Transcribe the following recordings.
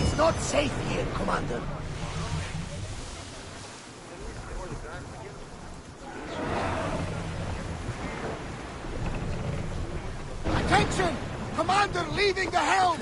It's not safe here, Commander. Attention! Commander leaving the helm!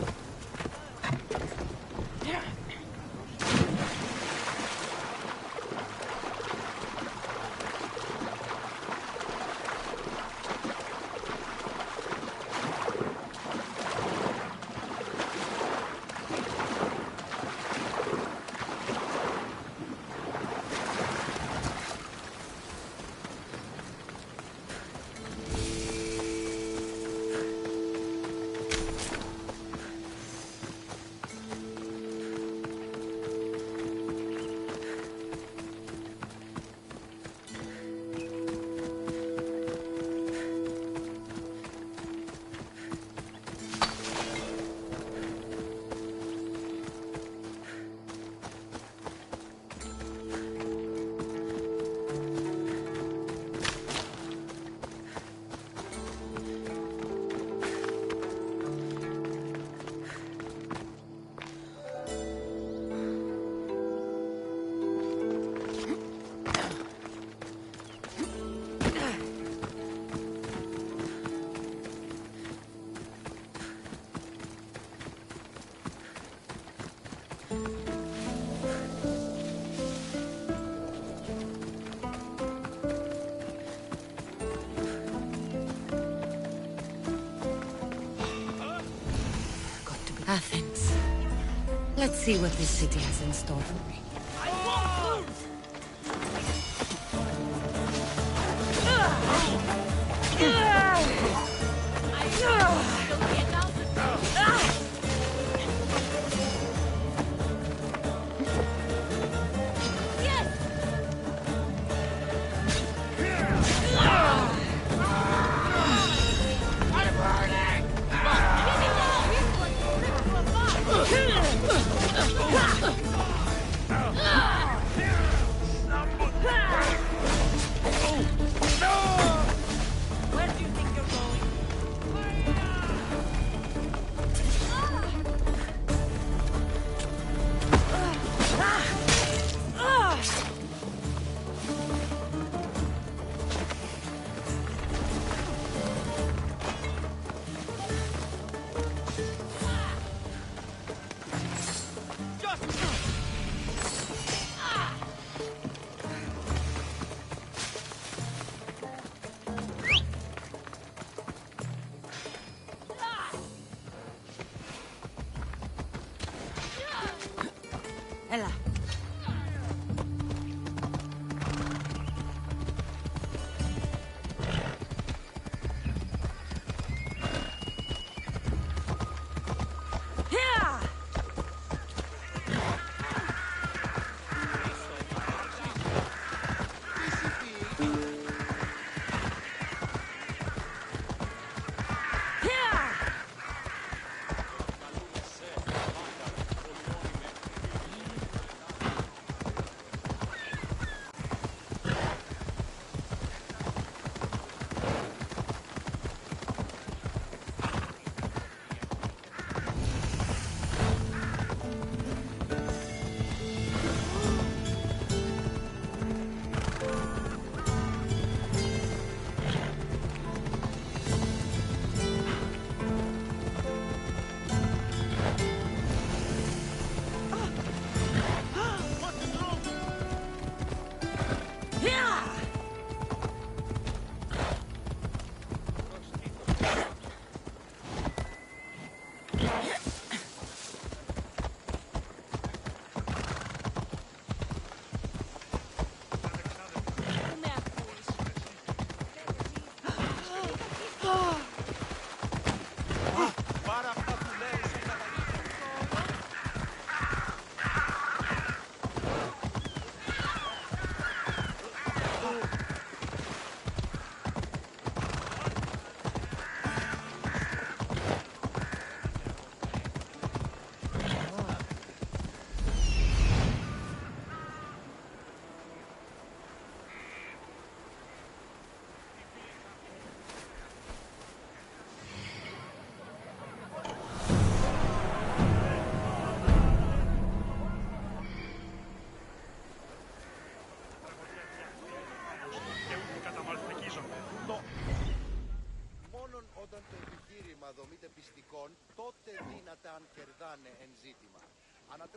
Athens. Let's see what this city has in store for me. Ella.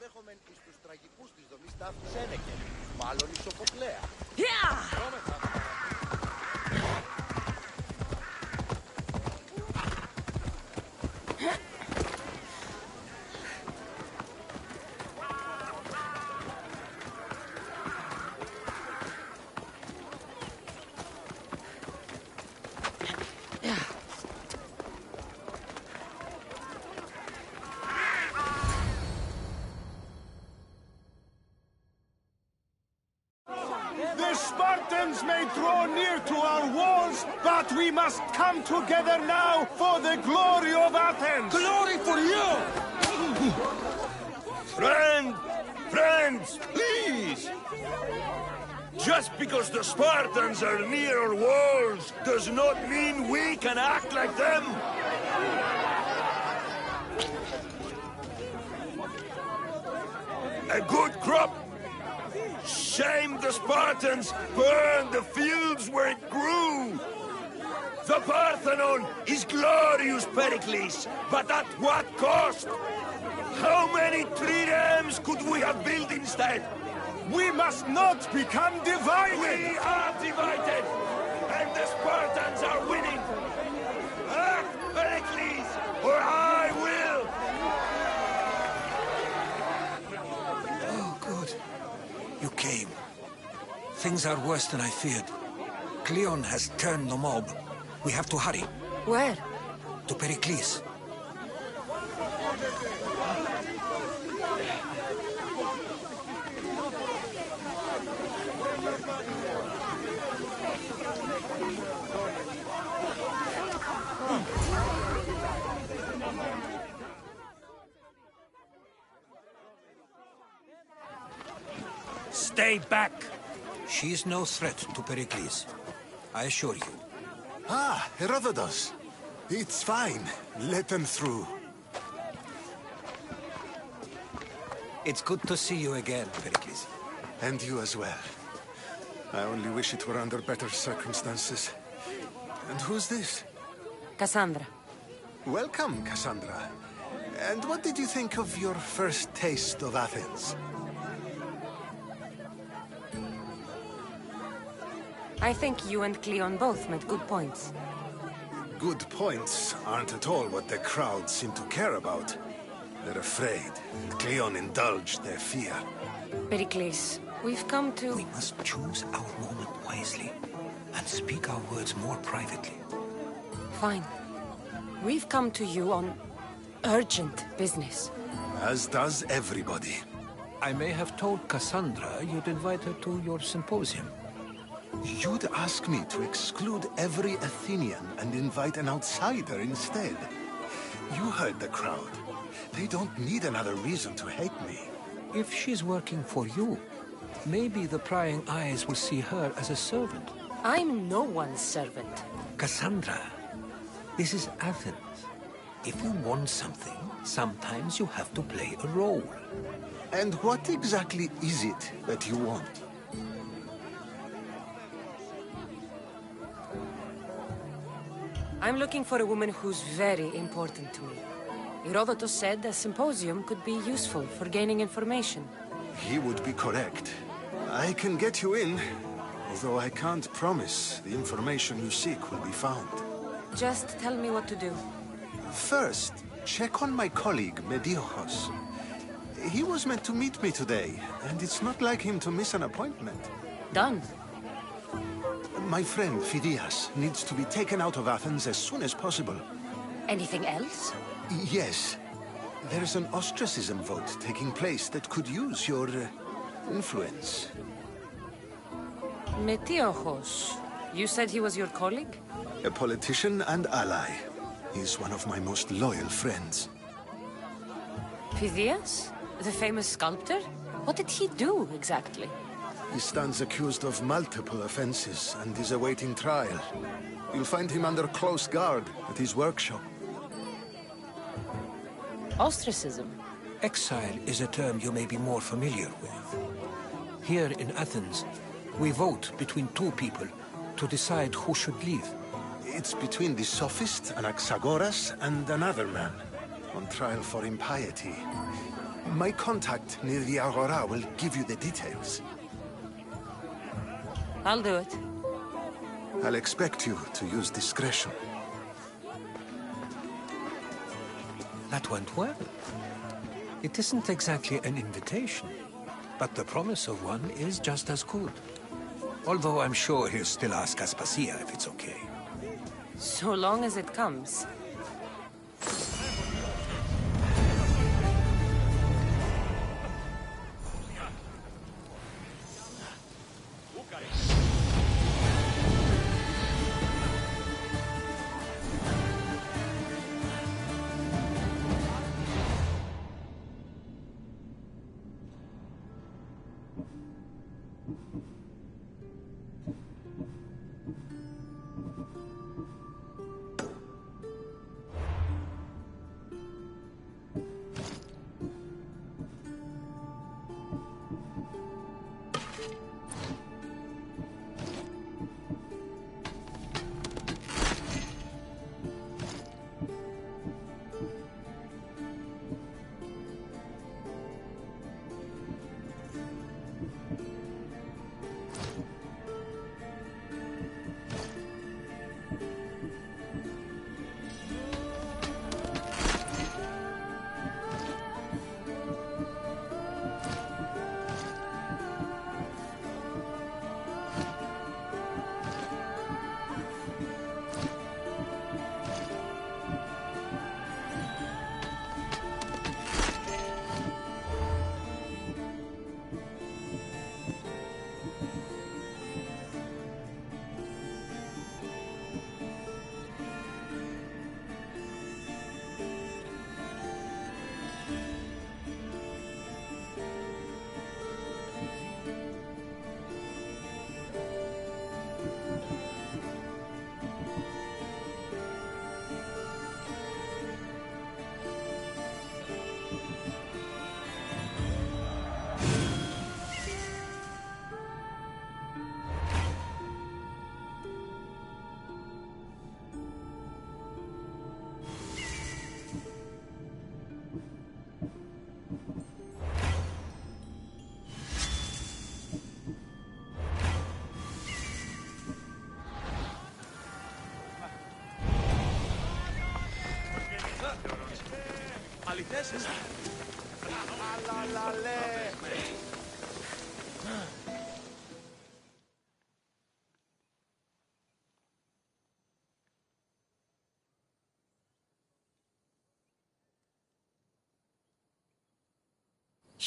παραδέχομεν εις τους τραγικούς της δομής τάφης Σένεκε, μάλλον εις Σοφοκλέα. The Spartans may draw near to our walls, but we must come together now for the glory of Athens! Glory for you! Friends, please! Just because the Spartans are near our walls does not mean we can act like them! A good crop! Shame the Spartans burned the fields where it grew! The Parthenon is glorious, Pericles, but at what cost? How many triremes could we have built instead? We must not become divided! We are divided, and the Spartans are winning! Act, Pericles, or I will! Oh, good. You came. Things are worse than I feared. Cleon has turned the mob. We have to hurry. Where? To Pericles. Stay back! She is no threat to Pericles. I assure you. Ah, Herodotus. It's fine. Let them through. It's good to see you again, Pericles. And you as well. I only wish it were under better circumstances. And who's this? Cassandra. Welcome, Cassandra. And what did you think of your first taste of Athens? I think you and Cleon both made good points. Good points aren't at all what the crowd seem to care about. They're afraid. Cleon indulged their fear. Pericles, we've come to... We must choose our moment wisely and speak our words more privately. Fine. We've come to you on urgent business. As does everybody. I may have told Cassandra you'd invite her to your symposium. You'd ask me to exclude every Athenian and invite an outsider instead. You heard the crowd. They don't need another reason to hate me. If she's working for you, maybe the prying eyes will see her as a servant. I'm no one's servant. Cassandra, this is Athens. If you want something, sometimes you have to play a role. And what exactly is it that you want? I'm looking for a woman who's very important to me. Herodotus said a symposium could be useful for gaining information. He would be correct. I can get you in, although I can't promise the information you seek will be found. Just tell me what to do. First, check on my colleague, Mediochos. He was meant to meet me today, and it's not like him to miss an appointment. Done. My friend, Phidias, needs to be taken out of Athens as soon as possible. Anything else? Yes. There's an ostracism vote taking place that could use your influence. Metiochos. You said he was your colleague? A politician and ally. He's one of my most loyal friends. Phidias? The famous sculptor? What did he do, exactly? He stands accused of multiple offenses and is awaiting trial. You'll find him under close guard at his workshop. Ostracism? Exile is a term you may be more familiar with. Here in Athens, we vote between two people to decide who should leave. It's between the sophist Anaxagoras and another man on trial for impiety. My contact near the Aurora will give you the details. I'll do it. I'll expect you to use discretion. That went well. It isn't exactly an invitation, but the promise of one is just as good. Although I'm sure he'll still ask Aspasia if it's okay. So long as it comes.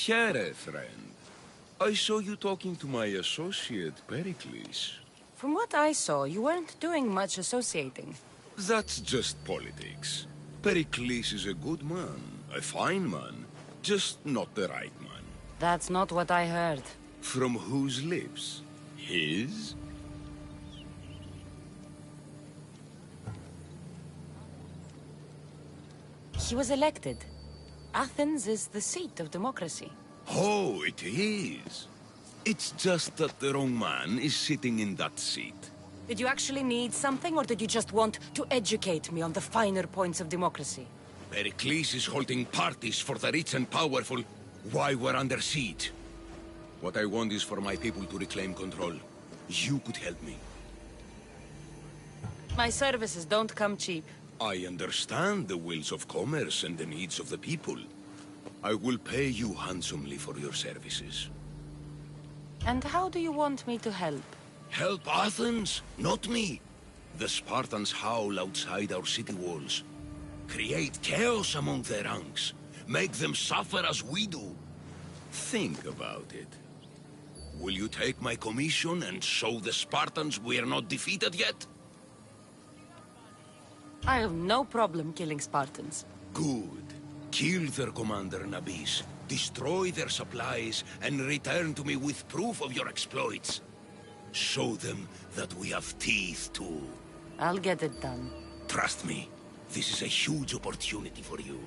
Here, friend. I saw you talking to my associate, Pericles. From what I saw, you weren't doing much associating. That's just politics. Pericles is a good man, a fine man, just not the right man. That's not what I heard. From whose lips? His? He was elected. Athens is the seat of democracy. Oh, it is. It's just that the wrong man is sitting in that seat. Did you actually need something, or did you just want to educate me on the finer points of democracy? Pericles is holding parties for the rich and powerful while we're under siege. What I want is for my people to reclaim control. You could help me. My services don't come cheap. I understand the wills of commerce and the needs of the people. I will pay you handsomely for your services. And how do you want me to help? Help Athens, not me. The Spartans howl outside our city walls. Create chaos among their ranks. Make them suffer as we do. Think about it. Will you take my commission and show the Spartans we are not defeated yet? I have no problem killing Spartans. Good. Kill their commander Nabis, destroy their supplies, and return to me with proof of your exploits. Show them that we have teeth too. I'll get it done. Trust me, this is a huge opportunity for you.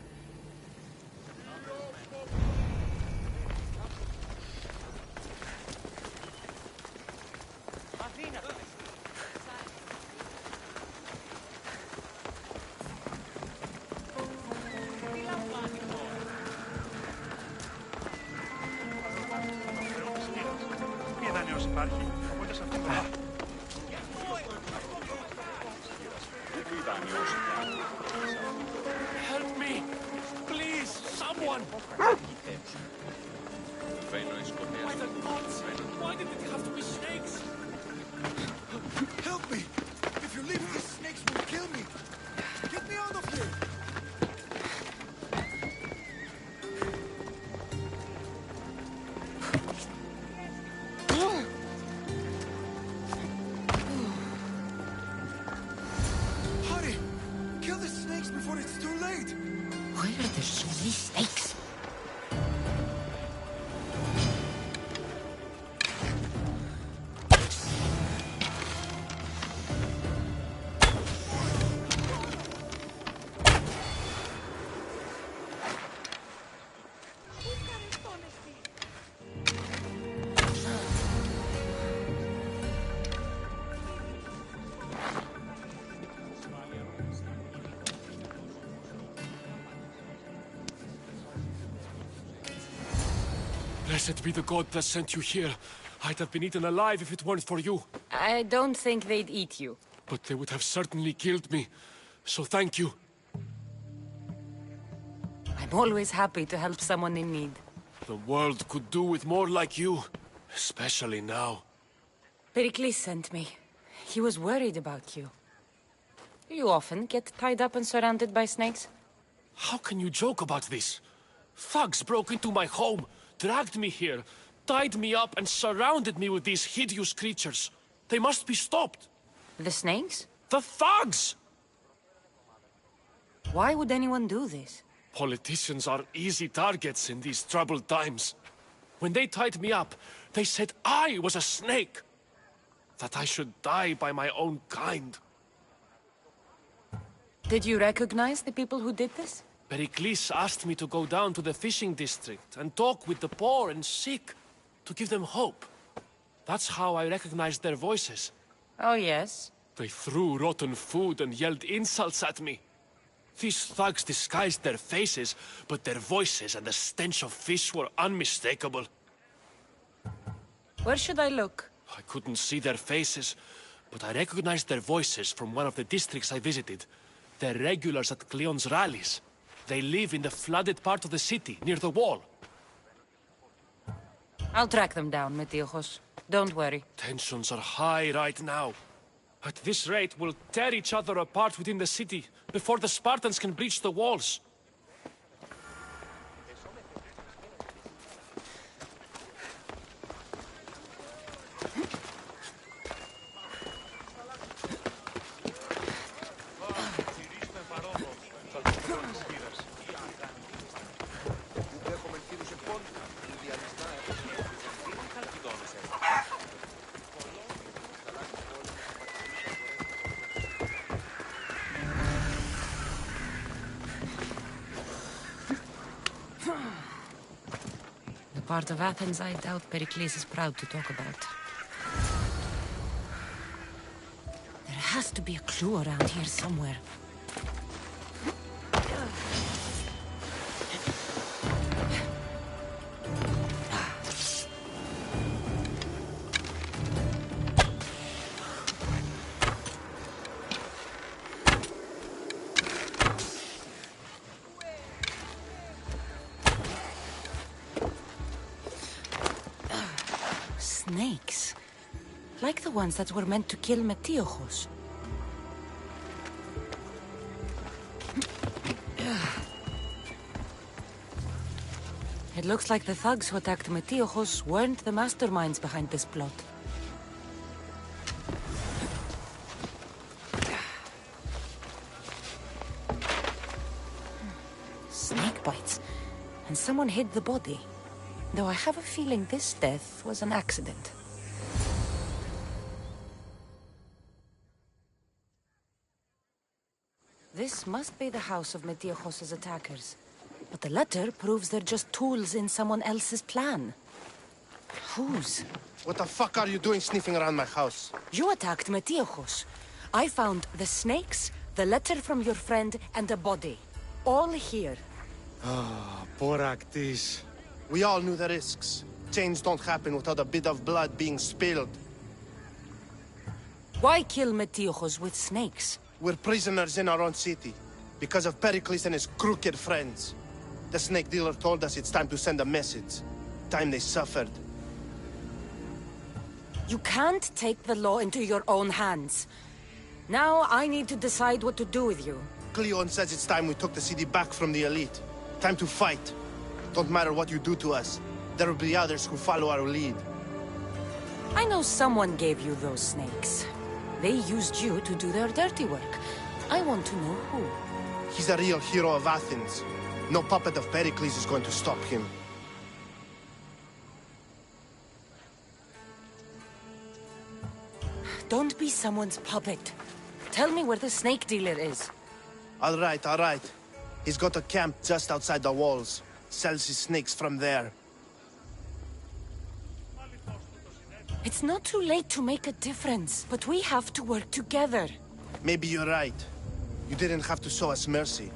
Help me! Please, someone! By the gods! Why did it have to be snakes? Help me! If you leave, these snakes will kill me! Get me out of here! Hurry! Kill the snakes before it's too late! Why are there so many snakes? Blessed be the god that sent you here. I'd have been eaten alive if it weren't for you. I don't think they'd eat you. But they would have certainly killed me. So thank you. I'm always happy to help someone in need. The world could do with more like you. Especially now. Pericles sent me. He was worried about you. You often get tied up and surrounded by snakes? How can you joke about this? Thugs broke into my home, dragged me here, tied me up and surrounded me with these hideous creatures. They must be stopped. The snakes? The thugs! Why would anyone do this? Politicians are easy targets in these troubled times. When they tied me up, they said I was a snake. That I should die by my own kind. Did you recognize the people who did this? Pericles asked me to go down to the fishing district and talk with the poor and sick, to give them hope. That's how I recognized their voices. Oh, yes. They threw rotten food and yelled insults at me. These thugs disguised their faces, but their voices and the stench of fish were unmistakable. Where should I look? I couldn't see their faces, but I recognized their voices from one of the districts I visited. They're regulars at Cleon's rallies. They live in the flooded part of the city, near the wall. I'll track them down, Metiochos. Don't worry. Tensions are high right now. At this rate, we'll tear each other apart within the city, before the Spartans can breach the walls. The part of Athens I doubt Pericles is proud to talk about. There has to be a clue around here somewhere. Snakes. Like the ones that were meant to kill Metiochos. It looks like the thugs who attacked Metiochos weren't the masterminds behind this plot. Snake bites. And someone hid the body. Though I have a feeling this death was an accident. This must be the house of Metiochos' attackers. But the letter proves they're just tools in someone else's plan. Whose? What the fuck are you doing sniffing around my house? You attacked Metiochos. I found the snakes, the letter from your friend, and a body. All here. Poor Actis. We all knew the risks. Change don't happen without a bit of blood being spilled. Why kill Metiojos with snakes? We're prisoners in our own city, because of Pericles and his crooked friends. The snake dealer told us it's time to send a message. Time they suffered. You can't take the law into your own hands. Now I need to decide what to do with you. Cleon says it's time we took the city back from the elite. Time to fight. Don't matter what you do to us. There will be others who follow our lead. I know someone gave you those snakes. They used you to do their dirty work. I want to know who. He's a real hero of Athens. No puppet of Pericles is going to stop him. Don't be someone's puppet. Tell me where the snake dealer is. All right, all right. He's got a camp just outside the walls. Sells his snakes from there. It's not too late to make a difference, but we have to work together. Maybe you're right. You didn't have to show us mercy.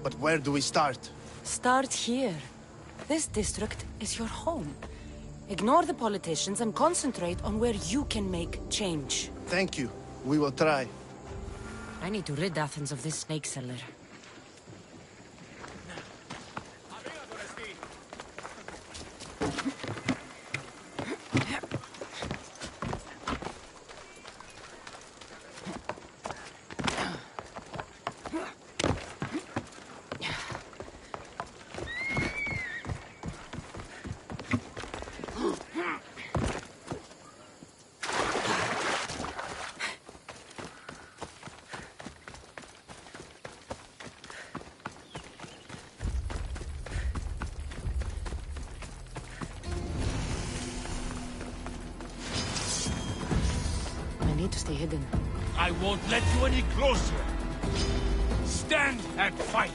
But where do we start? Start here. This district is your home. Ignore the politicians and concentrate on where you can make change. Thank you. We will try. I need to rid Athens of this snake seller. I need to stay hidden. I won't let you any closer. Stand and fight.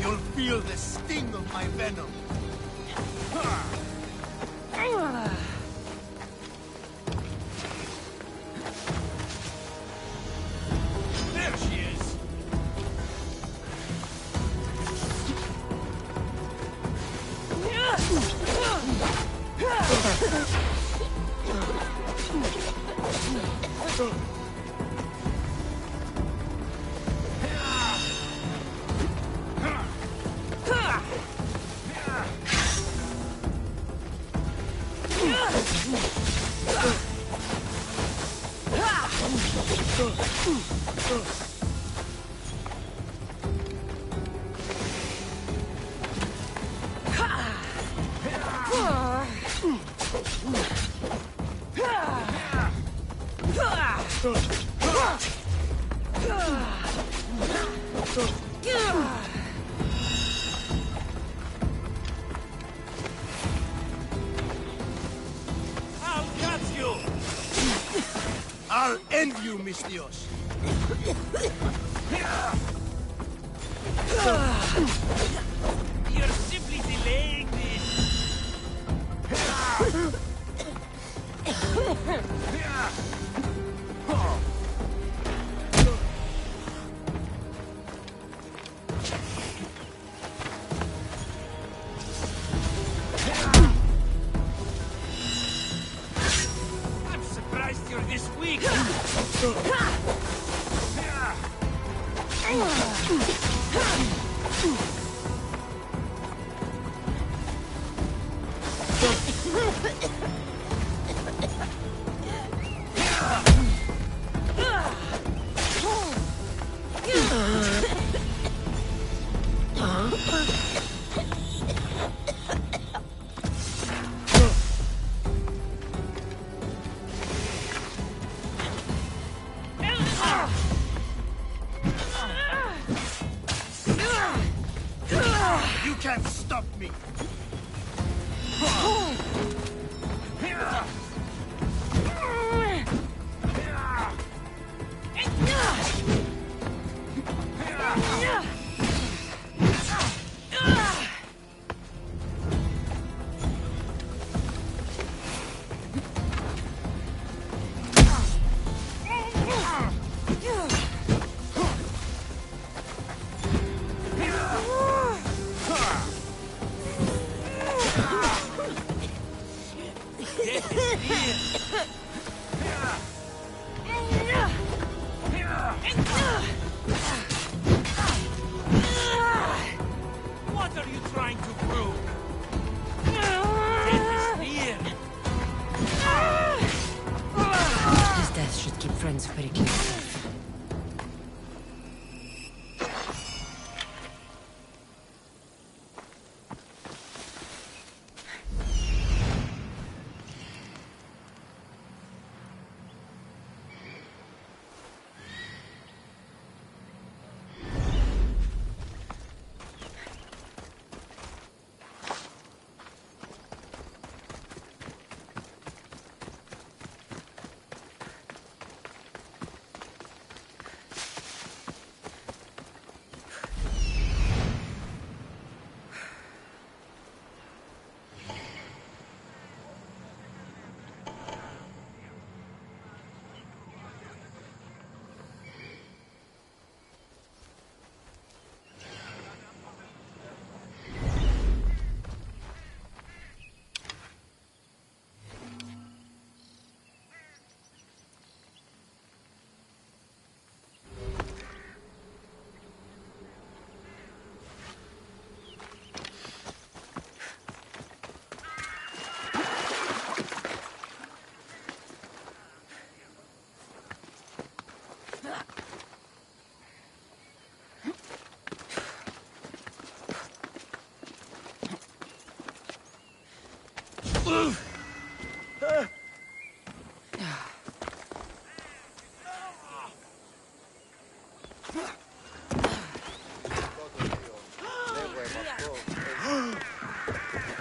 You'll feel the sting of my venom. There she is. I'll catch you. I'll end you, Mistios. You're simply delaying this. I'm surprised you're this weak. You can't stop me. What are you trying to prove? Death is near. His death should keep friends very close.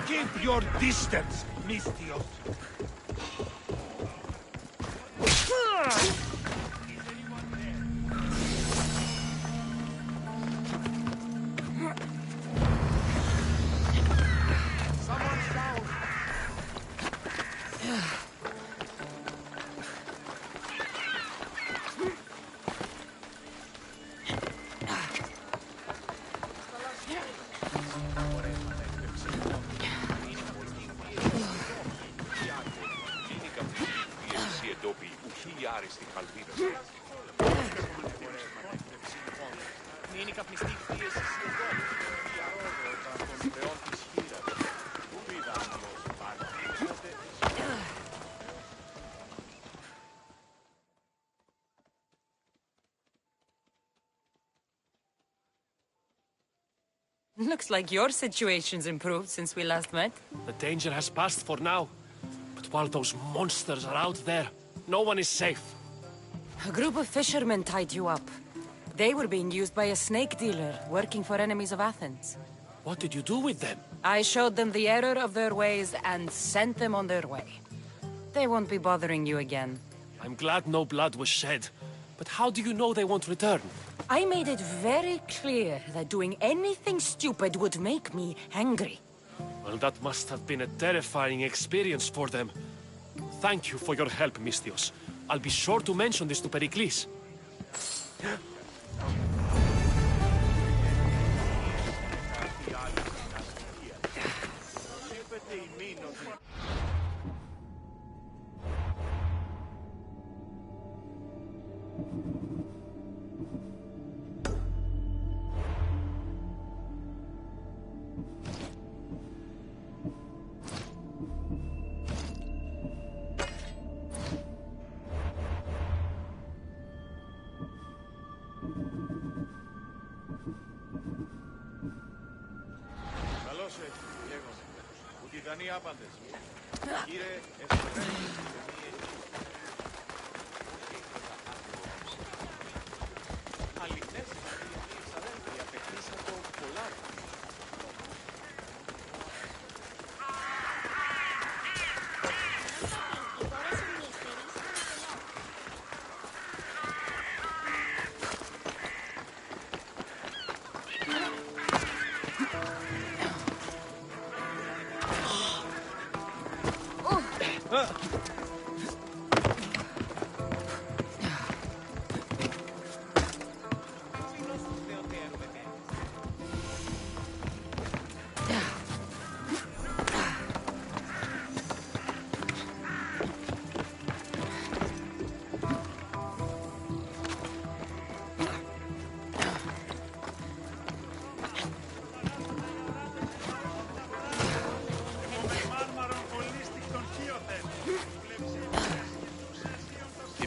Keep your distance, Mistios. Looks like your situation's improved since we last met. The danger has passed for now. But while those monsters are out there, no one is safe. A group of fishermen tied you up. They were being used by a snake dealer working for enemies of Athens. What did you do with them? I showed them the error of their ways and sent them on their way. They won't be bothering you again. I'm glad no blood was shed. But how do you know they won't return? I made it very clear that doing anything stupid would make me angry. Well, that must have been a terrifying experience for them. Thank you for your help, Mistios. I'll be sure to mention this to Pericles.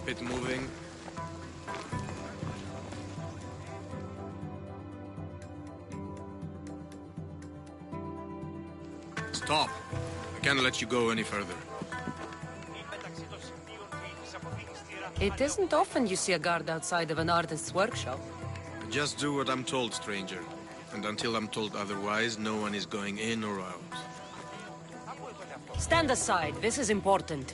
keep it moving. Stop! I can't let you go any further. It isn't often you see a guard outside of an artist's workshop. Just do what I'm told, stranger. And until I'm told otherwise, no one is going in or out. Stand aside. This is important.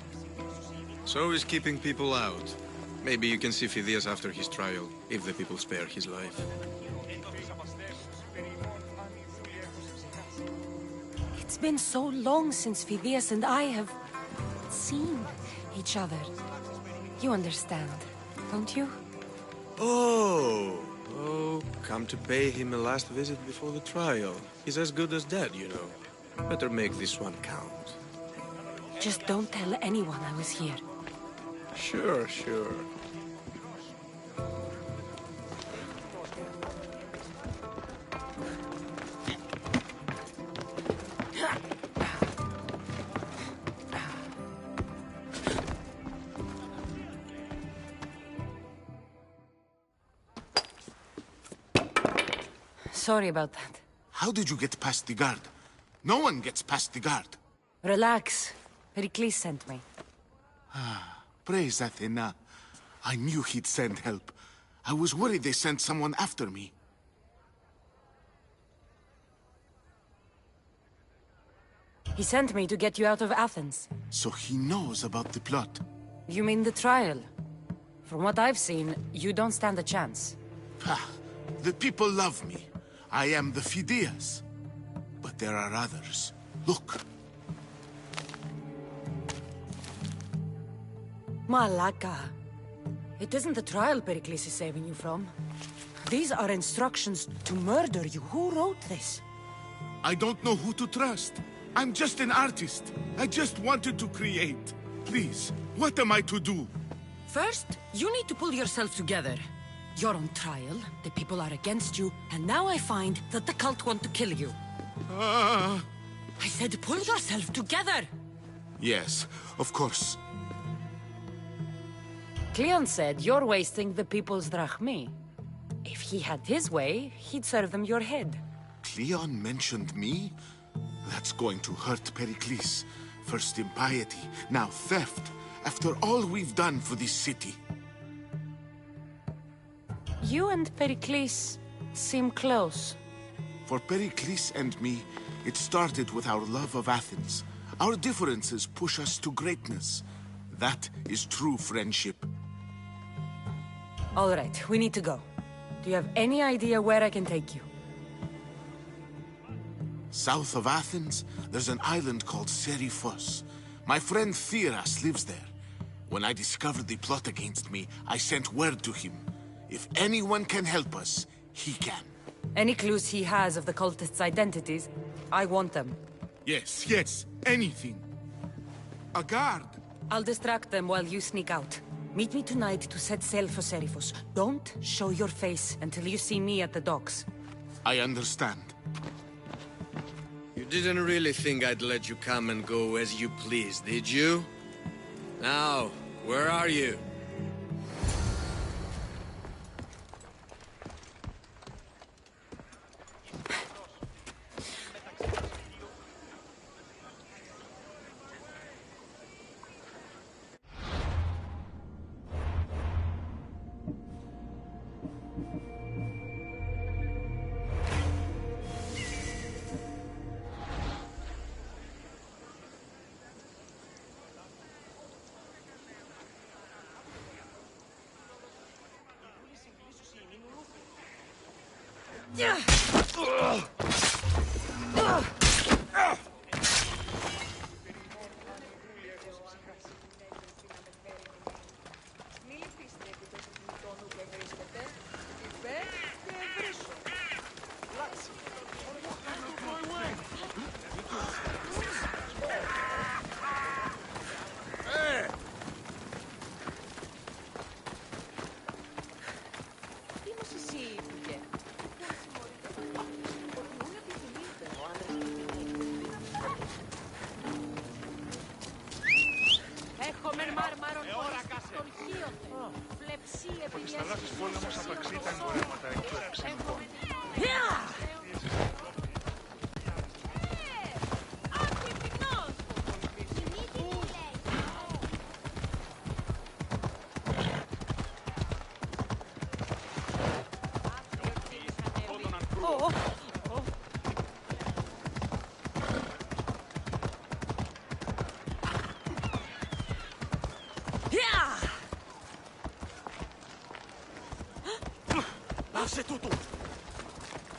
So is keeping people out. Maybe you can see Phidias after his trial, if the people spare his life. It's been so long since Phidias and I have seen each other. You understand, don't you? Oh, come to pay him a last visit before the trial. He's as good as dead, you know. Better make this one count. Just don't tell anyone I was here. Sure, sure. Sorry about that. How did you get past the guard? No one gets past the guard. Relax. Pericles sent me. Praise Athena. I knew he'd send help. I was worried they sent someone after me. He sent me to get you out of Athens. So he knows about the plot. You mean the trial? From what I've seen, you don't stand a chance. Ha! The people love me. I am the Phidias. But there are others. Look. Malaka. It isn't the trial Pericles is saving you from. These are instructions to murder you. Who wrote this? I don't know who to trust. I'm just an artist. I just wanted to create. Please, what am I to do? First, you need to pull yourself together. You're on trial, the people are against you, and now I find that the cult want to kill you. I said pull yourself together! Yes, of course. Cleon said you're wasting the people's drachmi. If he had his way, he'd serve them your head. Cleon mentioned me? That's going to hurt Pericles. First impiety, now theft. After all we've done for this city. You and Pericles seem close. For Pericles and me, it started with our love of Athens. Our differences push us to greatness. That is true friendship. All right, we need to go. Do you have any idea where I can take you? South of Athens, there's an island called Seriphos. My friend Theras lives there. When I discovered the plot against me, I sent word to him. If anyone can help us, he can. Any clues he has of the cultists' identities, I want them. Yes, anything. A guard. I'll distract them while you sneak out. Meet me tonight to set sail for Seriphos. Don't show your face until you see me at the docks. I understand. You didn't really think I'd let you come and go as you please, did you? Now, where are you?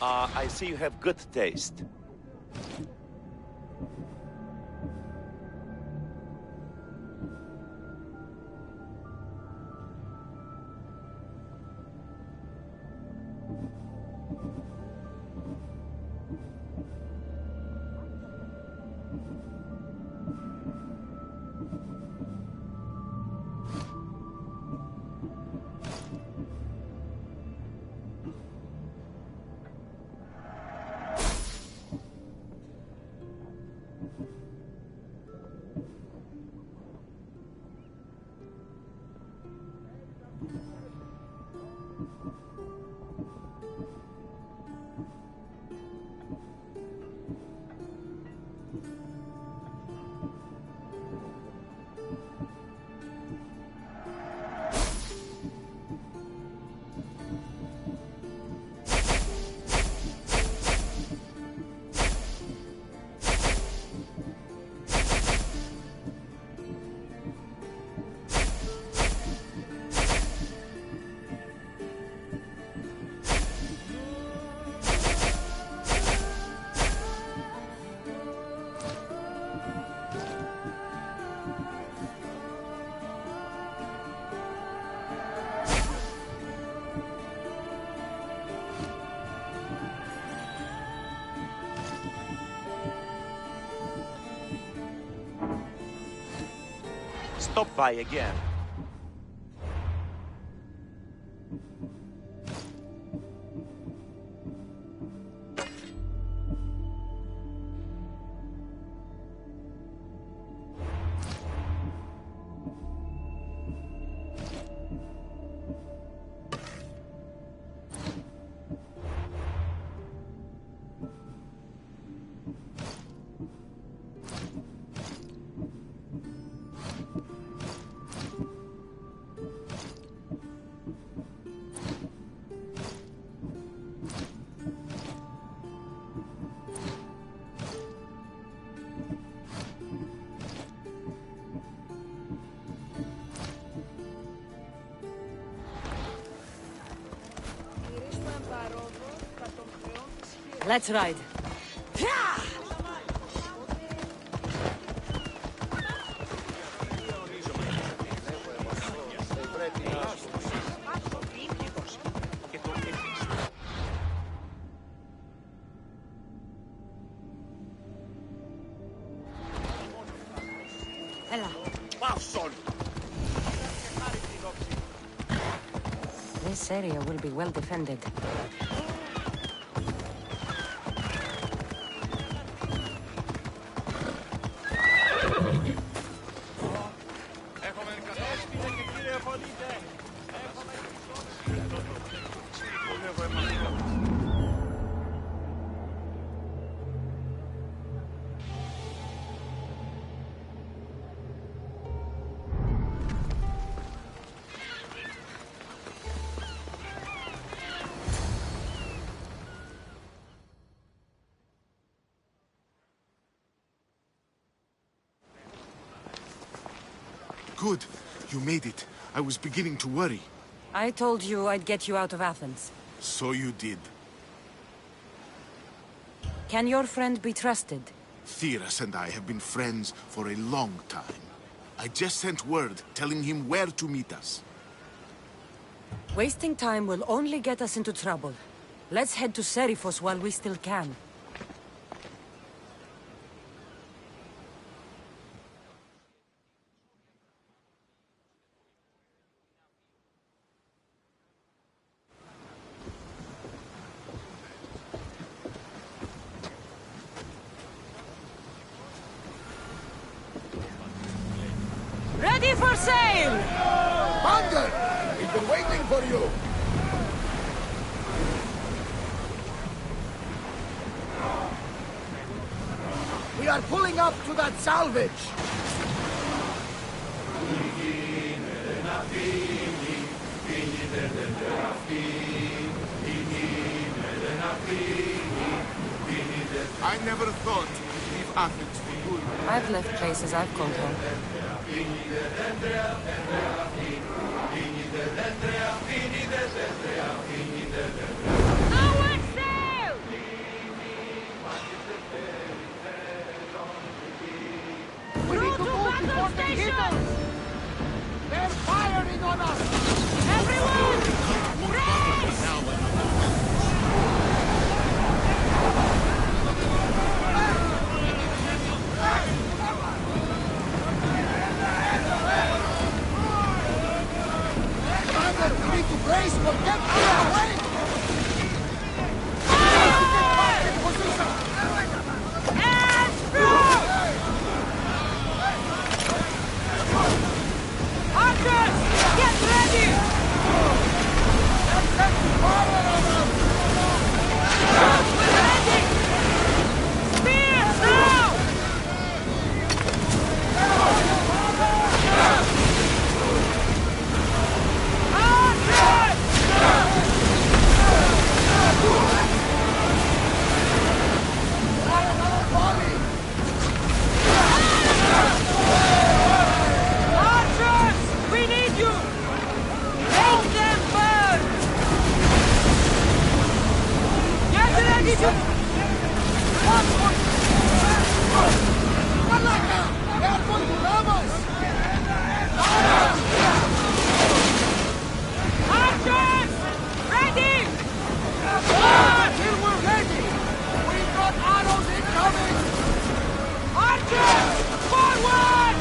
I see you have good taste. Stop by again. Let's ride. Ella. This area will be well defended. Good. You made it. I was beginning to worry. I told you I'd get you out of Athens. So you did. Can your friend be trusted? Theras and I have been friends for a long time. I just sent word telling him where to meet us. Wasting time will only get us into trouble. Let's head to Seriphos while we still can. Ready for sail! Thunder! We've been waiting for you! We are pulling up to that salvage! I never thought to leave Athens for good. I've left places I've called home. Preparations! They're firing on us! Everyone! Commander, we need to brace for get out of the way! Get back in position! And through! Archers! Get ready! Let's set fire on them! Ready! Spears now! Archers! We need you! Make them burn! Get ready to... Malaka! They're going to ram us! Archers! Ready! Until we're ready! We've got arrows incoming! Archers! Forward!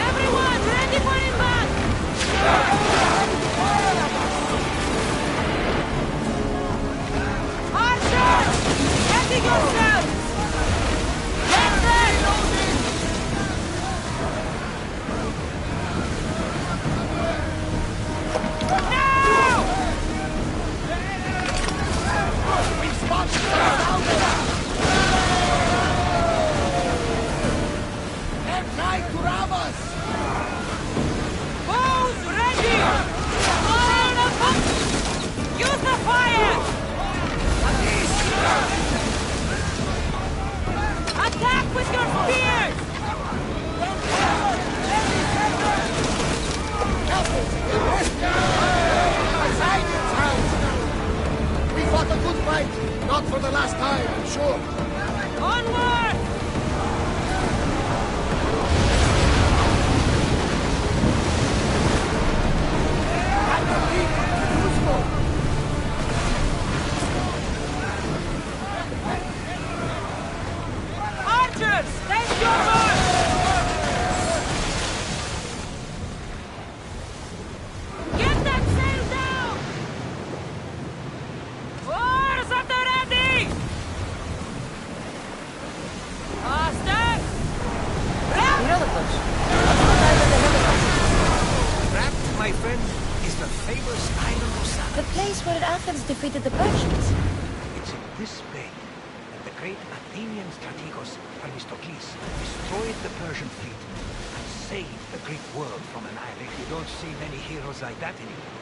Everyone, ready for impact! Archers! Ready yourselves! Get them! Now! We spotted them down there! They're trying to ram us! Bows ready! All of them! Use the fire! Attack with your spears! Poseidon's hands! We fought a good fight, not for the last time, I'm sure. Onward! And the lead is useful. Archers, take your march! Get that sail down! Oars at the ready! Faster! That, my friend, is the famous island of Samos. The place where Athens defeated the Persians. It's in this bay that the great Athenian strategos Themistocles destroyed the Persian fleet and saved the Greek world from annihilation. You don't see many heroes like that anymore.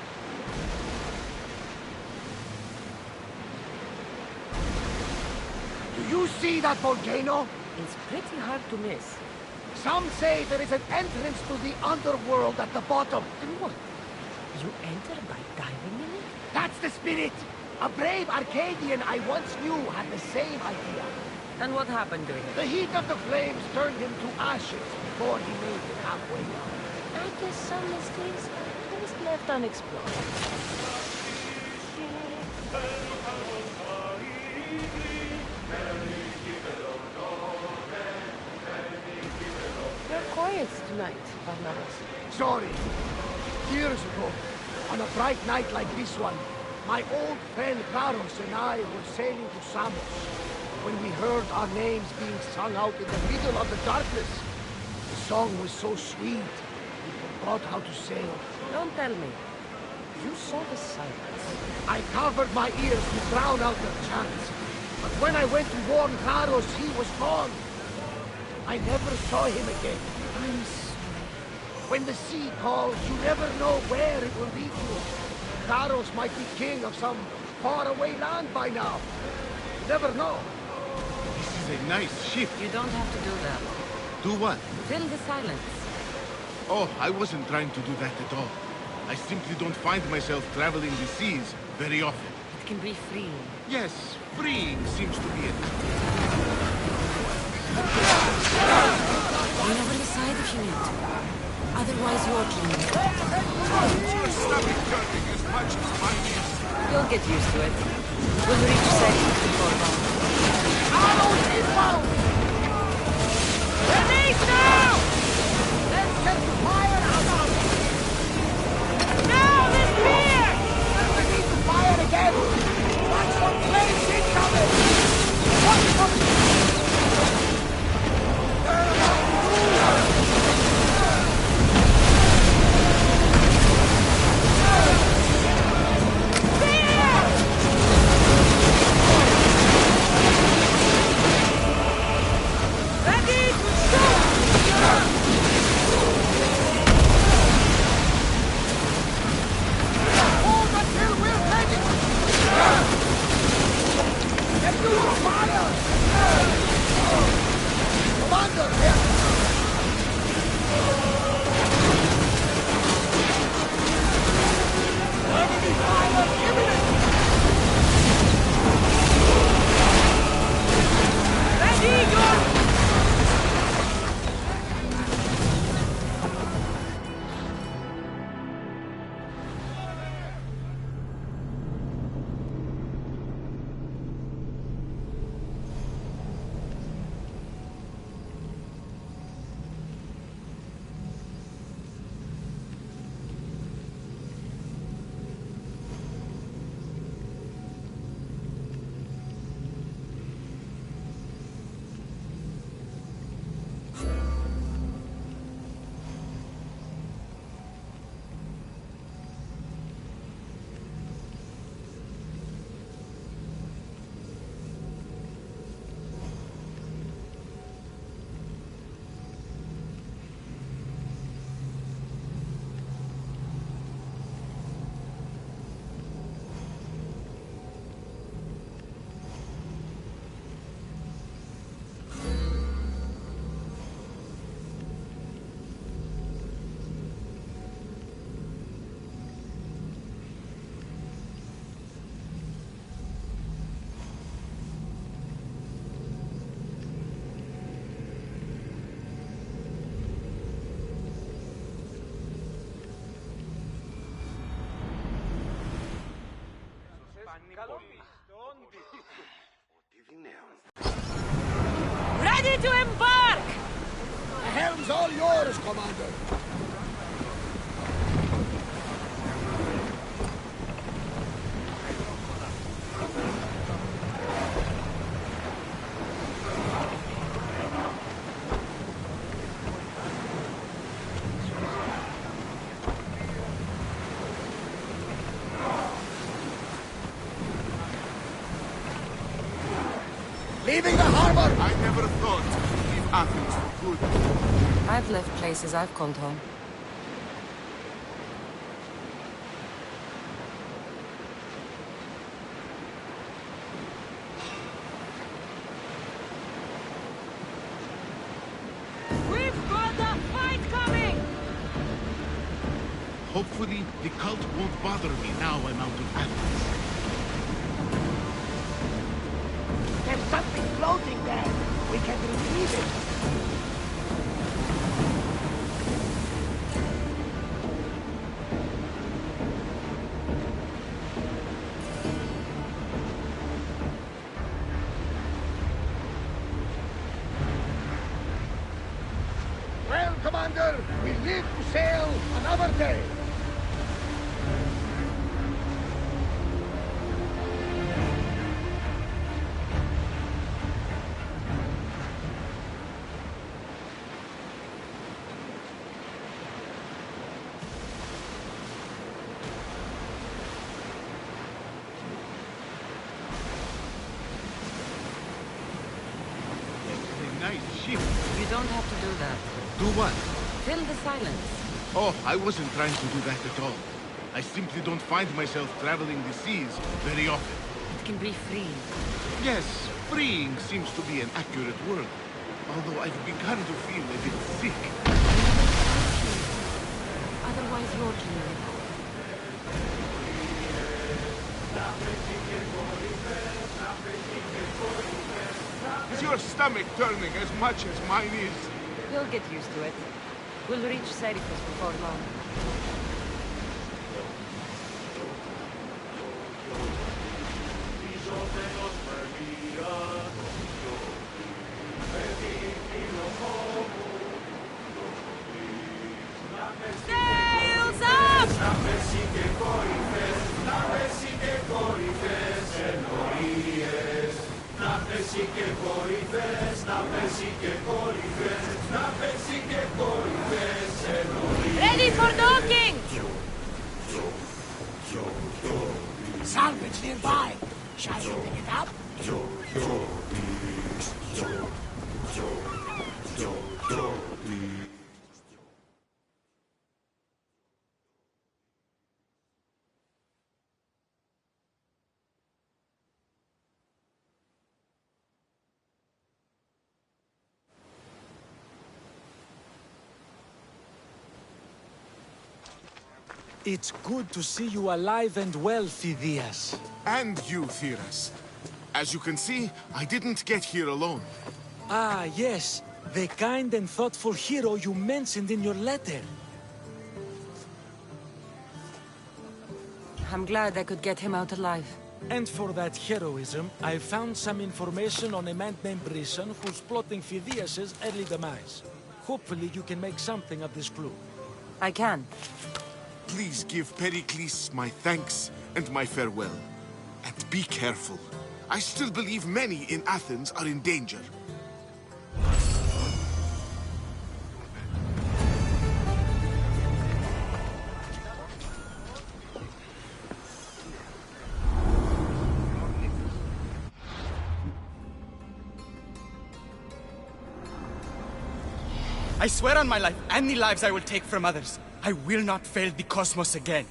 Do you see that volcano? It's pretty hard to miss. Some say there is an entrance to the underworld at the bottom. And what? You enter by diving in it? That's the spirit! A brave Arcadian I once knew had the same idea. And what happened during it? The heat of the flames turned him to ashes before he made it halfway down. I guess some mysteries are just left unexplored. You're quiet tonight, Barnabas. Sorry. Years ago, on a bright night like this one, my old friend Karos and I were sailing to Samos when we heard our names being sung out in the middle of the darkness. The song was so sweet, we forgot how to sail. Don't tell me. You saw the silence. I covered my ears to drown out the chants, but when I went to warn Karos, he was gone. I never saw him again. I'm sorry. When the sea calls, you never know where it will lead you. Karos might be king of some faraway land by now. You never know. This is a nice ship. You don't have to do that. Do what? Fill the silence. Oh, I wasn't trying to do that at all. I simply don't find myself traveling the seas very often. It can be freeing. Yes, freeing seems to be it. You never listen touching it. Otherwise, you're clean. Your stomach turning as much as mine is. You'll get used to it. We'll reach Seri before long. Arrows inbound! Release now! Let's set fire out! Now, this spear! We need to fire again! Watch for flames incoming! Watch for... Ready to embark! The helm's all yours, Commander! Leaving the harbor! I never thought to leave Athens for good. I've left places I've called home. We've got a fight coming! Hopefully, the cult won't bother me now I'm out of Athens. There's something floating there! We can retrieve it! Well, Commander, we live to sail another day! Nice ship. You don't have to do that. Do what? Fill the silence. Oh, I wasn't trying to do that at all. I simply don't find myself traveling the seas very often. It can be freeing. Yes, freeing seems to be an accurate word. Although I've begun to feel a bit sick. Otherwise, you're clean. Is your stomach turning as much as mine is? You'll get used to it. We'll reach Serifus before long. Sails up! Ready for docking! Salvage nearby. Shall we pick it up? It's good to see you alive and well, Phidias. And you, Theras. As you can see, I didn't get here alone. Ah, yes. The kind and thoughtful hero you mentioned in your letter. I'm glad I could get him out alive. And for that heroism, I found some information on a man named Brisson who's plotting Phidias' early demise. Hopefully you can make something of this clue. I can. Please give Pericles my thanks and my farewell. And be careful. I still believe many in Athens are in danger. I swear on my life and the lives I will take from others, I will not fail the cosmos again.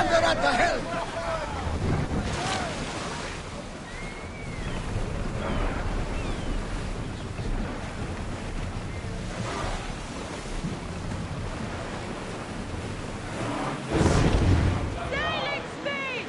Commander at the helm! Sailing speed!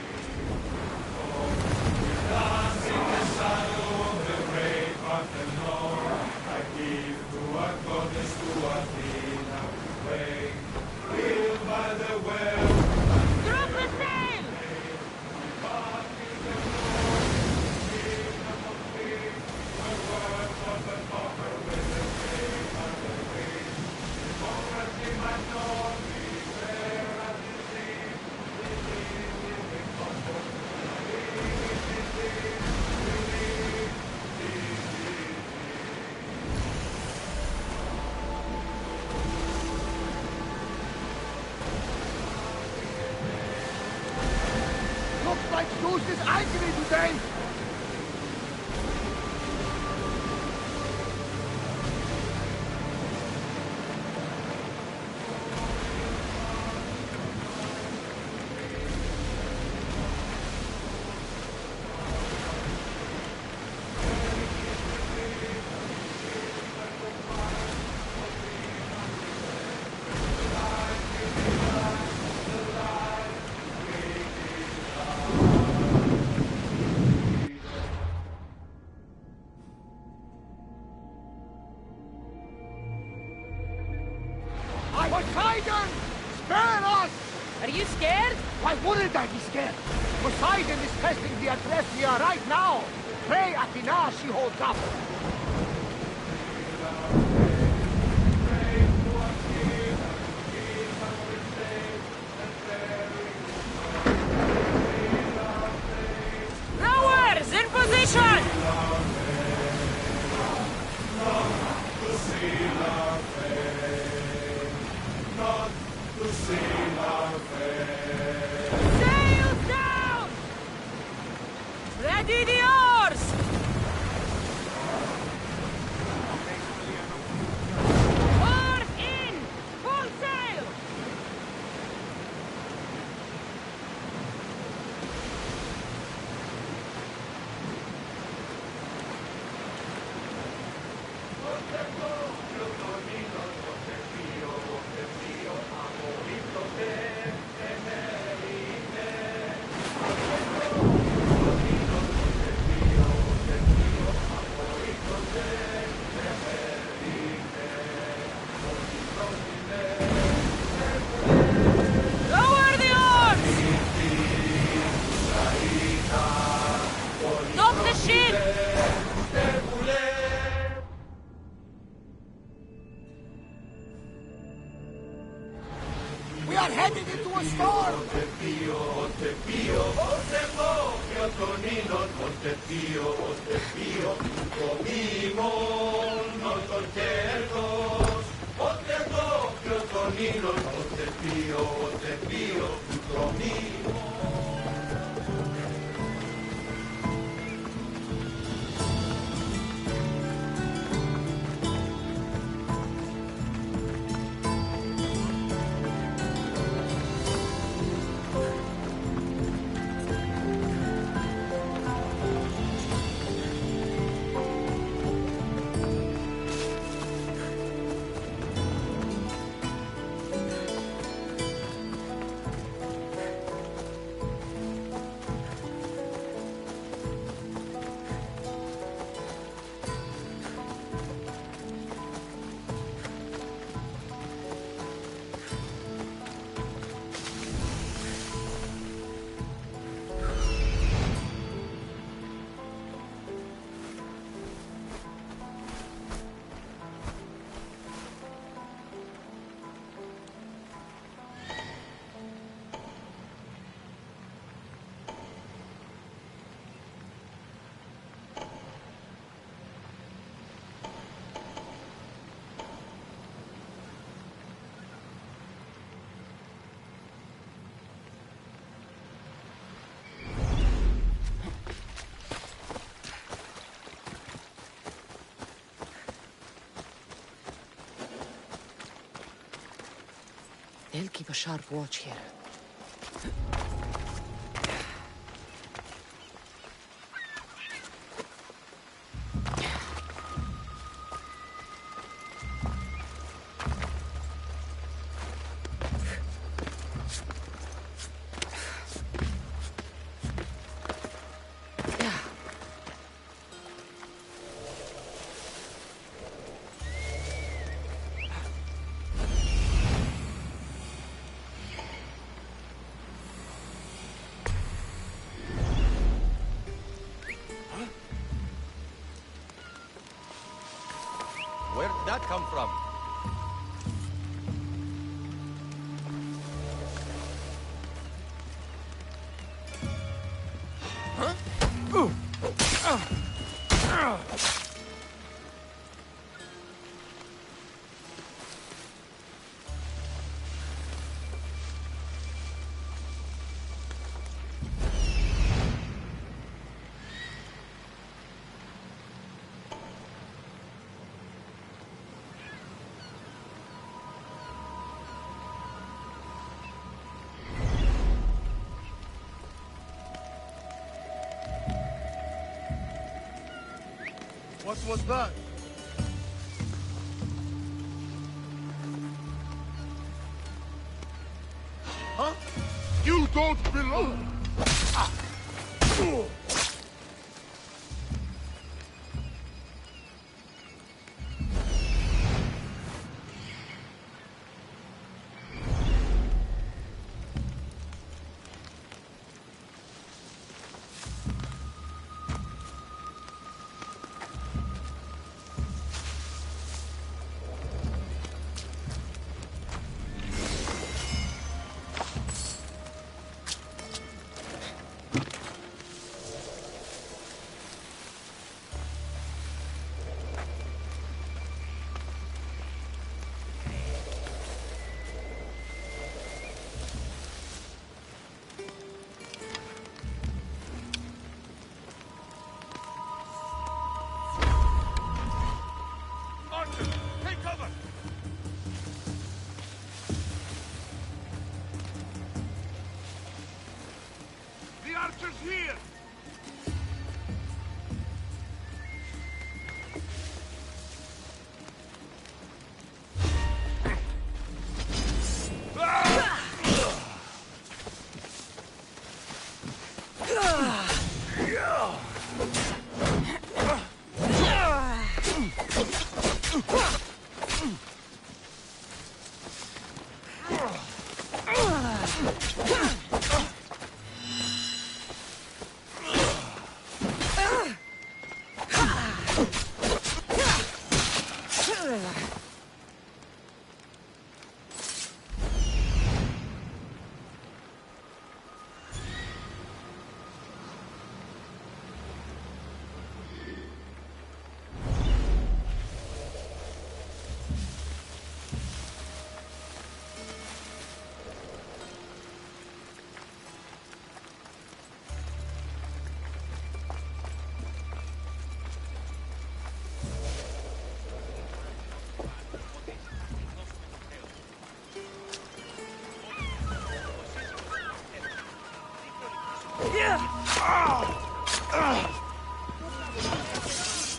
Looks like Zeus is angry today! Poseidon! Spare us! Are you scared? Why wouldn't I be scared? Poseidon is testing the Adrestia right now! Pray Athena she holds up! Rowers, in position! Sails down! Ready the oars! Oars in! Full sail! Lower the oars! Stop the ship! We are headed into a storm! They'll keep a sharp watch here. Where'd that come from? What was that? Huh? You don't belong! Take cover! The archer's here!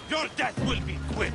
Your death will be quick!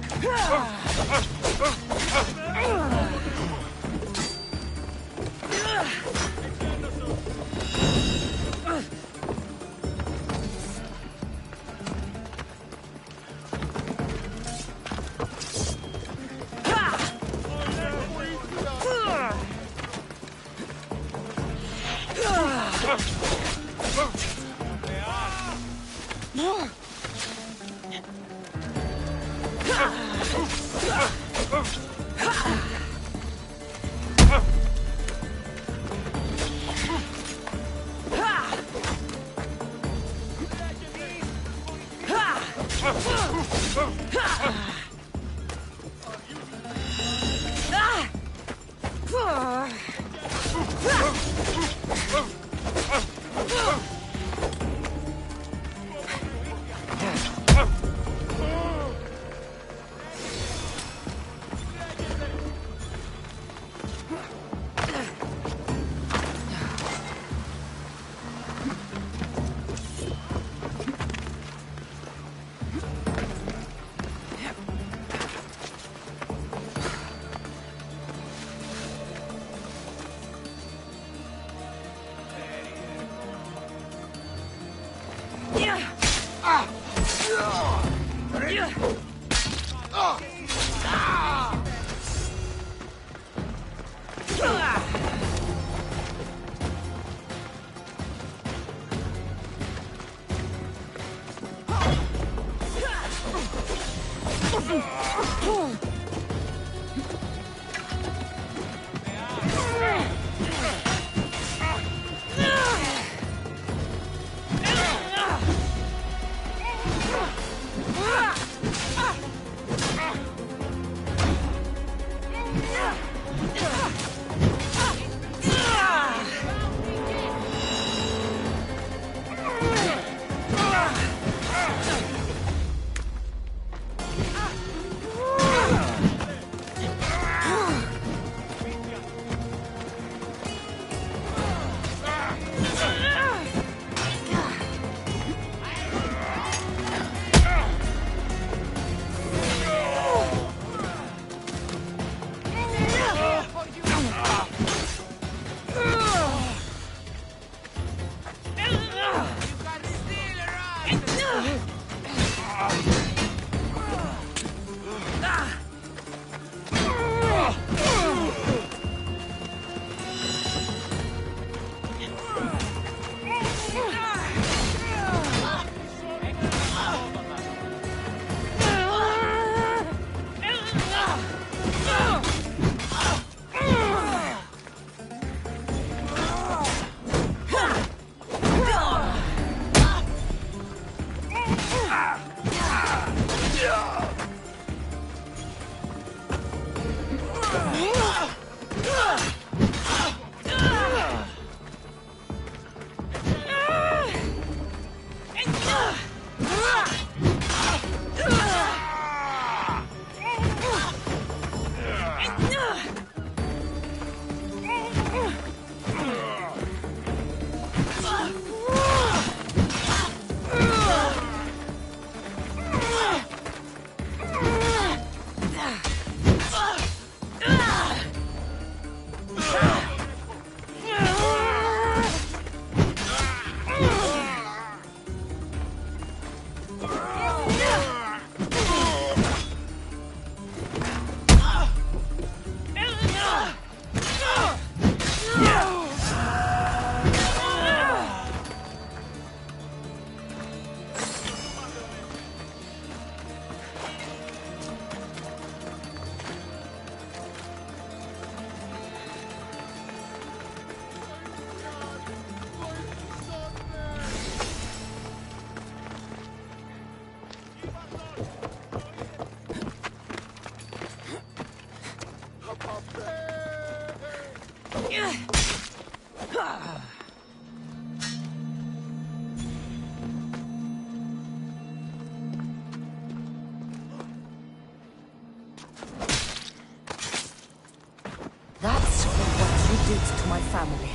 to my family.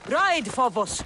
Ride, Phobos!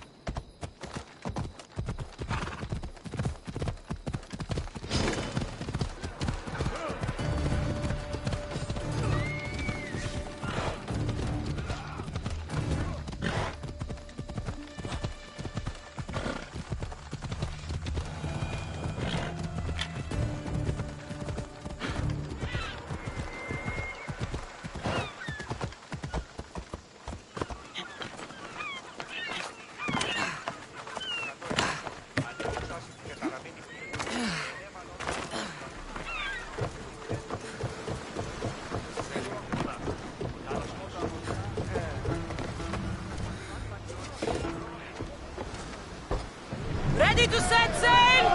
Ready to set sail?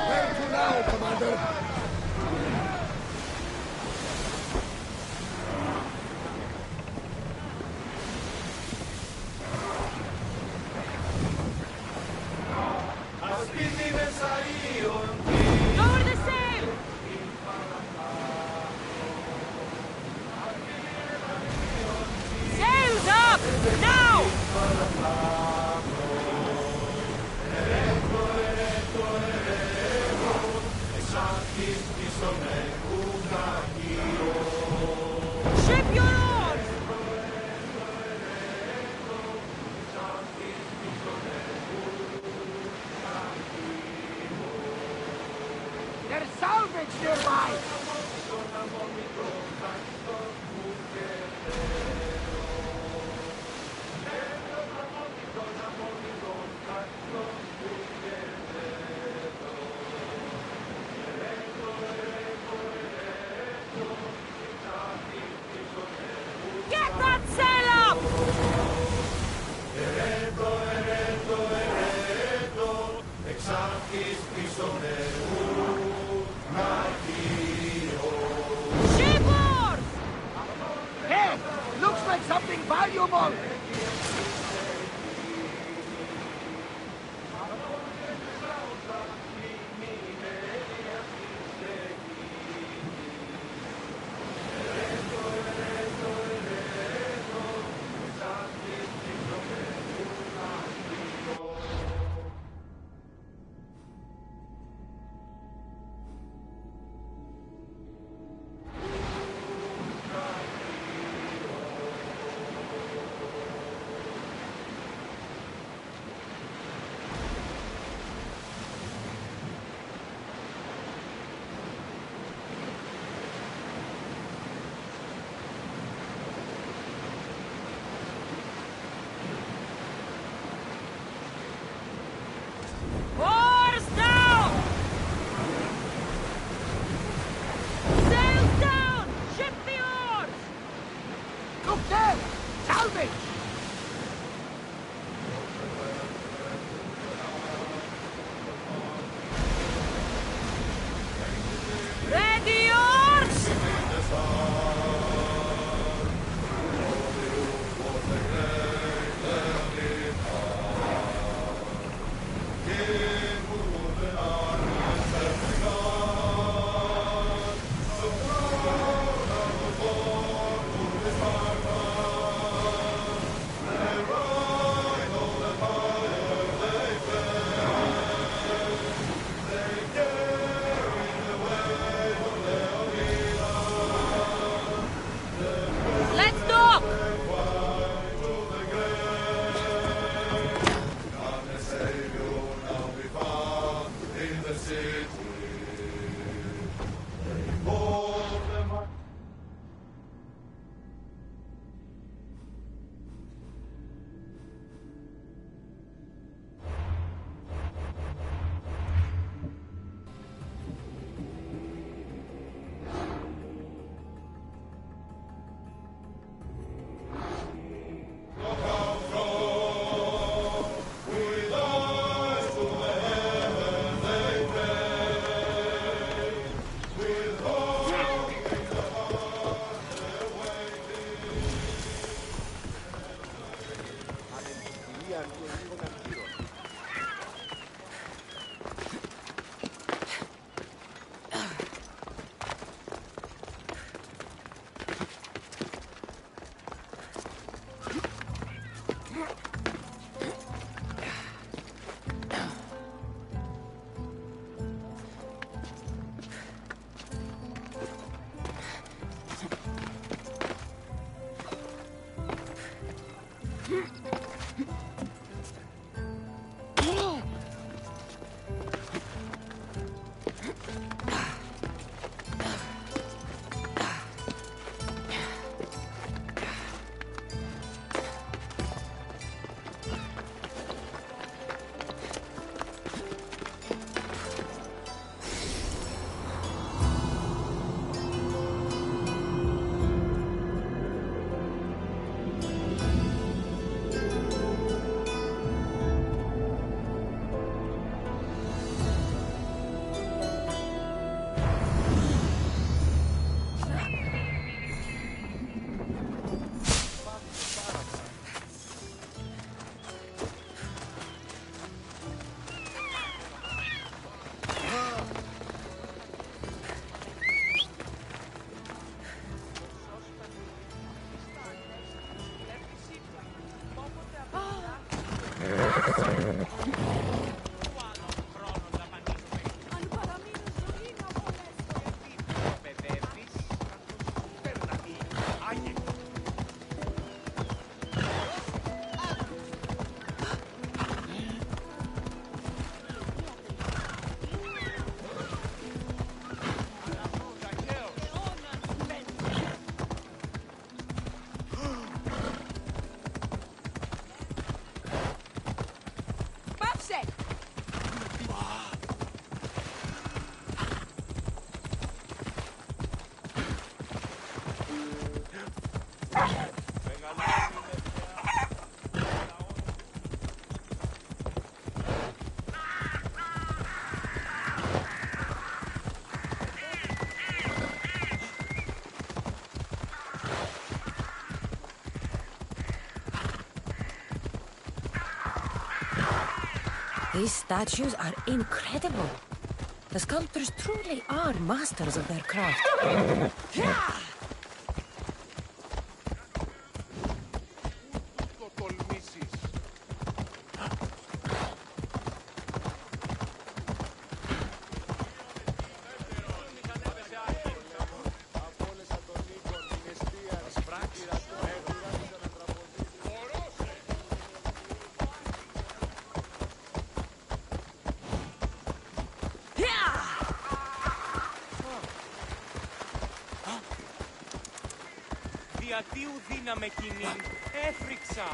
Where to now, Commander? Lower the sail! Sails up! Now! Ship your oars! There's salvage nearby! Get that sail up! Shipboard! Hey! Looks like something valuable! These statues are incredible. The sculptors truly are masters of their craft. Διατίου δύναμε κοινή, έφρυξα.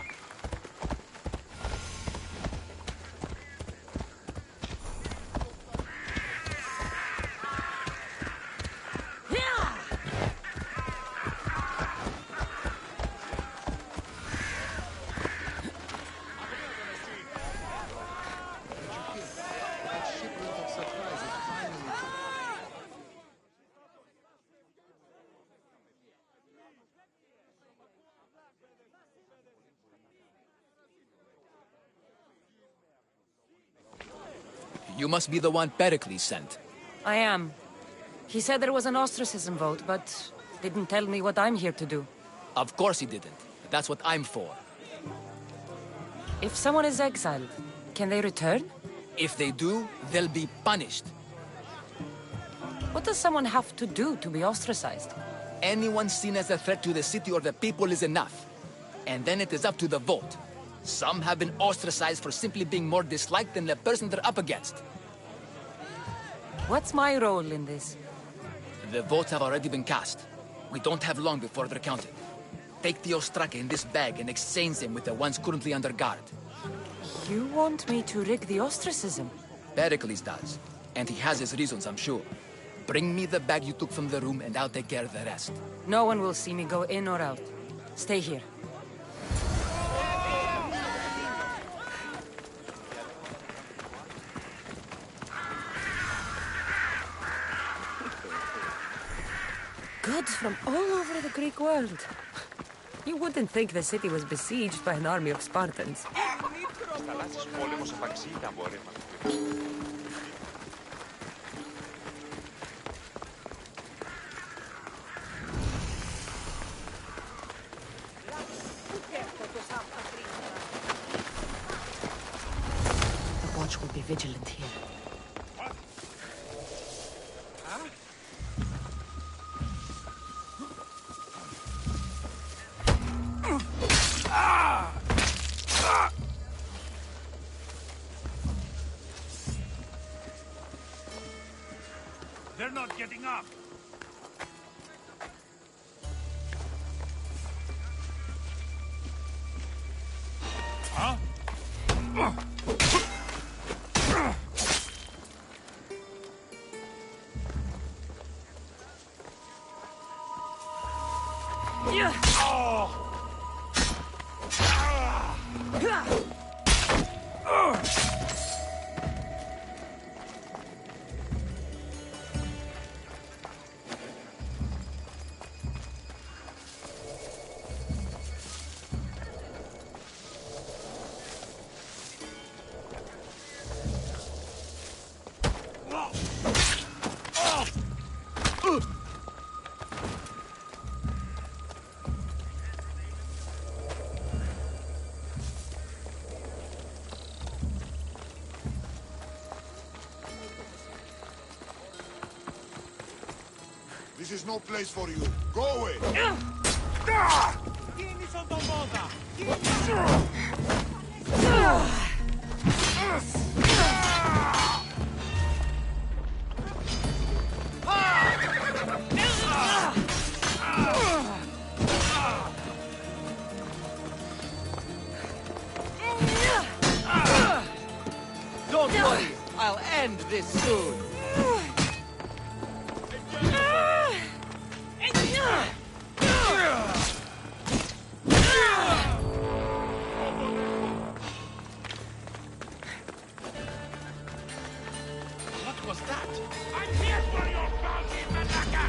You must be the one Pericles sent. I am. He said there was an ostracism vote, but didn't tell me what I'm here to do. Of course he didn't. That's what I'm for. If someone is exiled, can they return? If they do, they'll be punished. What does someone have to do to be ostracized? Anyone seen as a threat to the city or the people is enough. And then it is up to the vote. Some have been ostracized for simply being more disliked than the person they're up against. What's my role in this? The votes have already been cast. We don't have long before they're counted. Take the ostraka in this bag and exchange them with the ones currently under guard. You want me to rig the ostracism? Pericles does. And he has his reasons, I'm sure. Bring me the bag you took from the room and I'll take care of the rest. No one will see me go in or out. Stay here. Goods from all over the Greek world. You wouldn't think the city was besieged by an army of Spartans. The watch will be vigilant here. They're not getting up. Huh? This is no place for you. Go away. Don't worry, I'll end this soon. What was that? I'm here for your bounty, Manaka!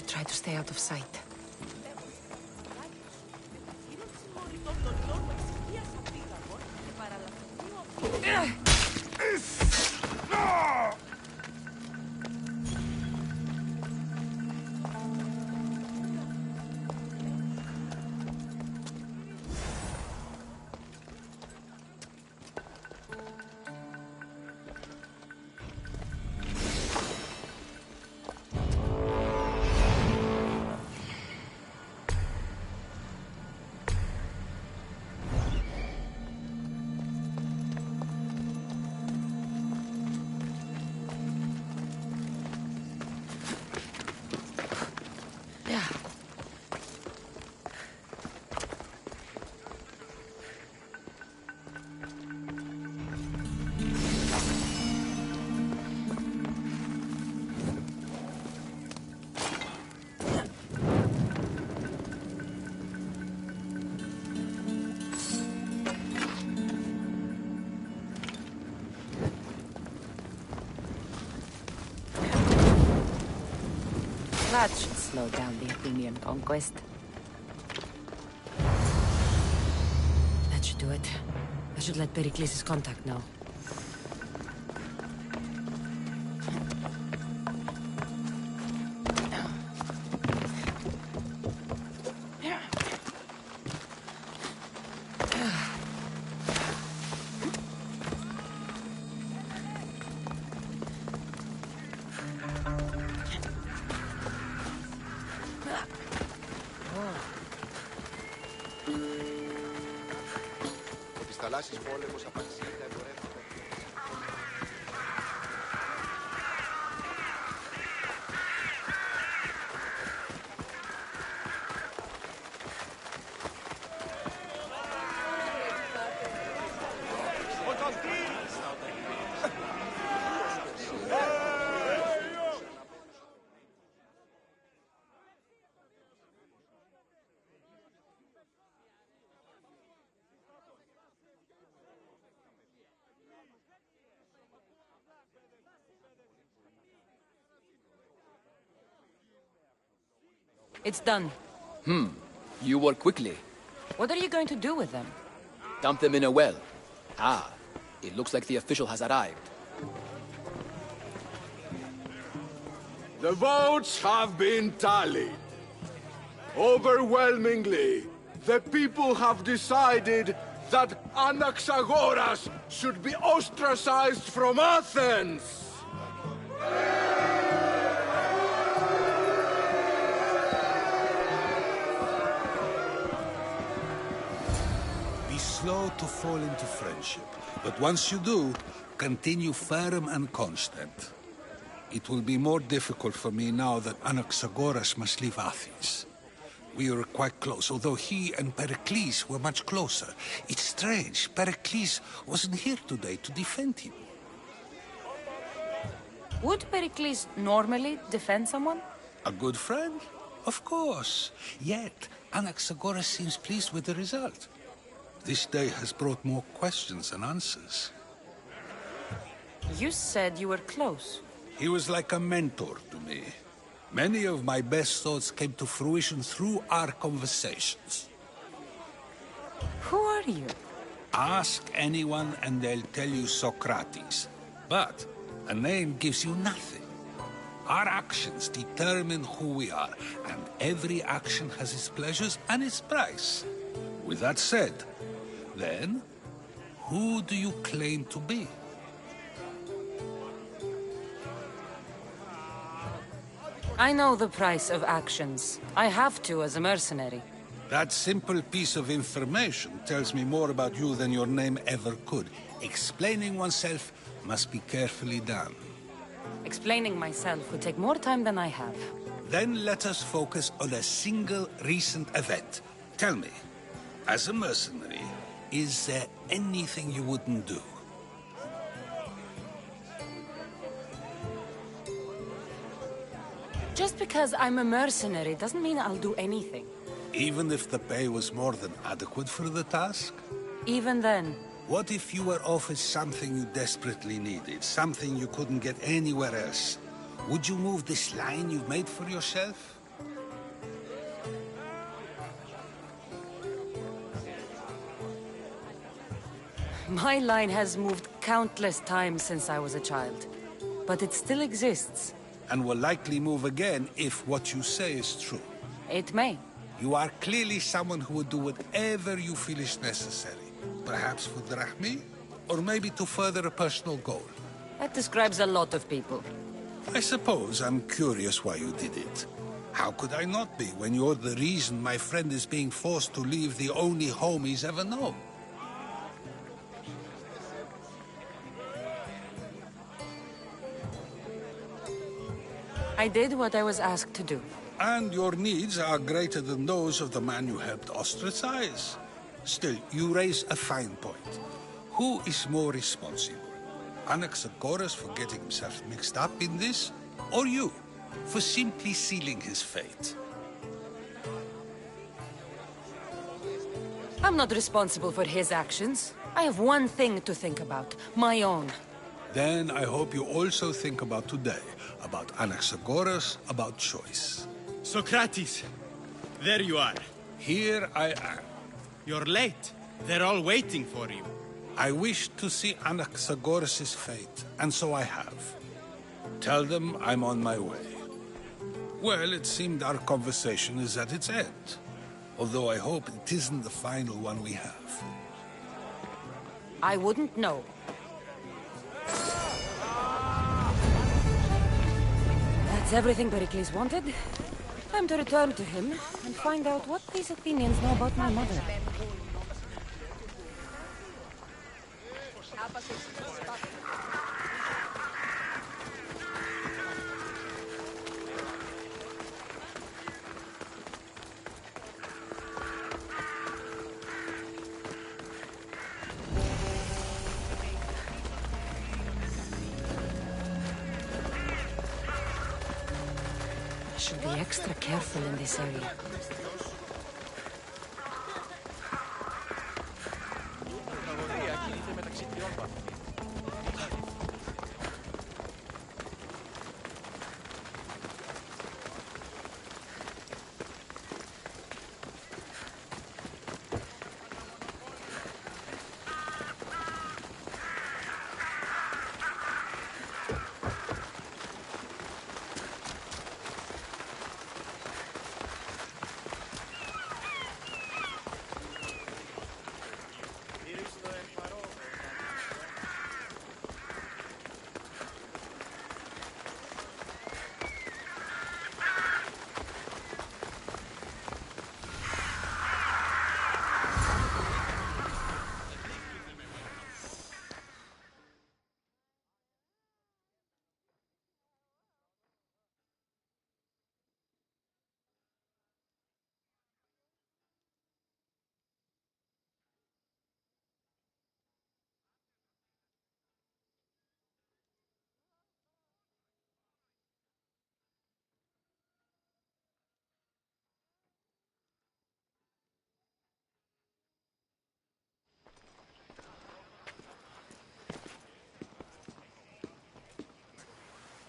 Try to stay out of sight. That should slow down the Athenian conquest. That should do it. I should let Pericles' contact know. It's done. You work quickly. What are you going to do with them? Dump them in a well. Ah, it looks like the official has arrived. The votes have been tallied. Overwhelmingly, the people have decided that Anaxagoras should be ostracized from Athens! Be slow to fall into friendship, but once you do, continue firm and constant. It will be more difficult for me now that Anaxagoras must leave Athens. We were quite close, although he and Pericles were much closer. It's strange, Pericles wasn't here today to defend him. Would Pericles normally defend someone? A good friend? Of course. Yet, Anaxagoras seems pleased with the result. This day has brought more questions than answers. You said you were close. He was like a mentor to me. Many of my best thoughts came to fruition through our conversations. Who are you? Ask anyone and they'll tell you Socrates. But a name gives you nothing. Our actions determine who we are, and every action has its pleasures and its price. With that said, then, who do you claim to be? I know the price of actions. I have to as a mercenary. That simple piece of information tells me more about you than your name ever could. Explaining oneself must be carefully done. Explaining myself would take more time than I have. Then let us focus on a single recent event. Tell me, as a mercenary, is there anything you wouldn't do? Just because I'm a mercenary doesn't mean I'll do anything. Even if the pay was more than adequate for the task? Even then. What if you were offered something you desperately needed, something you couldn't get anywhere else? Would you move this line you've made for yourself? My line has moved countless times since I was a child. But it still exists. And will likely move again if what you say is true. It may. You are clearly someone who would do whatever you feel is necessary. Perhaps for drachmi, or maybe to further a personal goal. That describes a lot of people. I suppose I'm curious why you did it. How could I not be when you're the reason my friend is being forced to leave the only home he's ever known? I did what I was asked to do. And your needs are greater than those of the man you helped ostracize. Still, you raise a fine point. Who is more responsible? Anaxagoras for getting himself mixed up in this? Or you, for simply sealing his fate? I'm not responsible for his actions. I have one thing to think about, my own. Then I hope you also think about today, about Anaxagoras, about choice. Socrates, there you are. Here I am. You're late. They're all waiting for you. I wish to see Anaxagoras' fate, and so I have. Tell them I'm on my way. Well, it seemed our conversation is at its end. Although I hope it isn't the final one we have. I wouldn't know. That's everything Pericles wanted. Time to return to him and find out what these Athenians know about my mother. I should be extra careful in this area.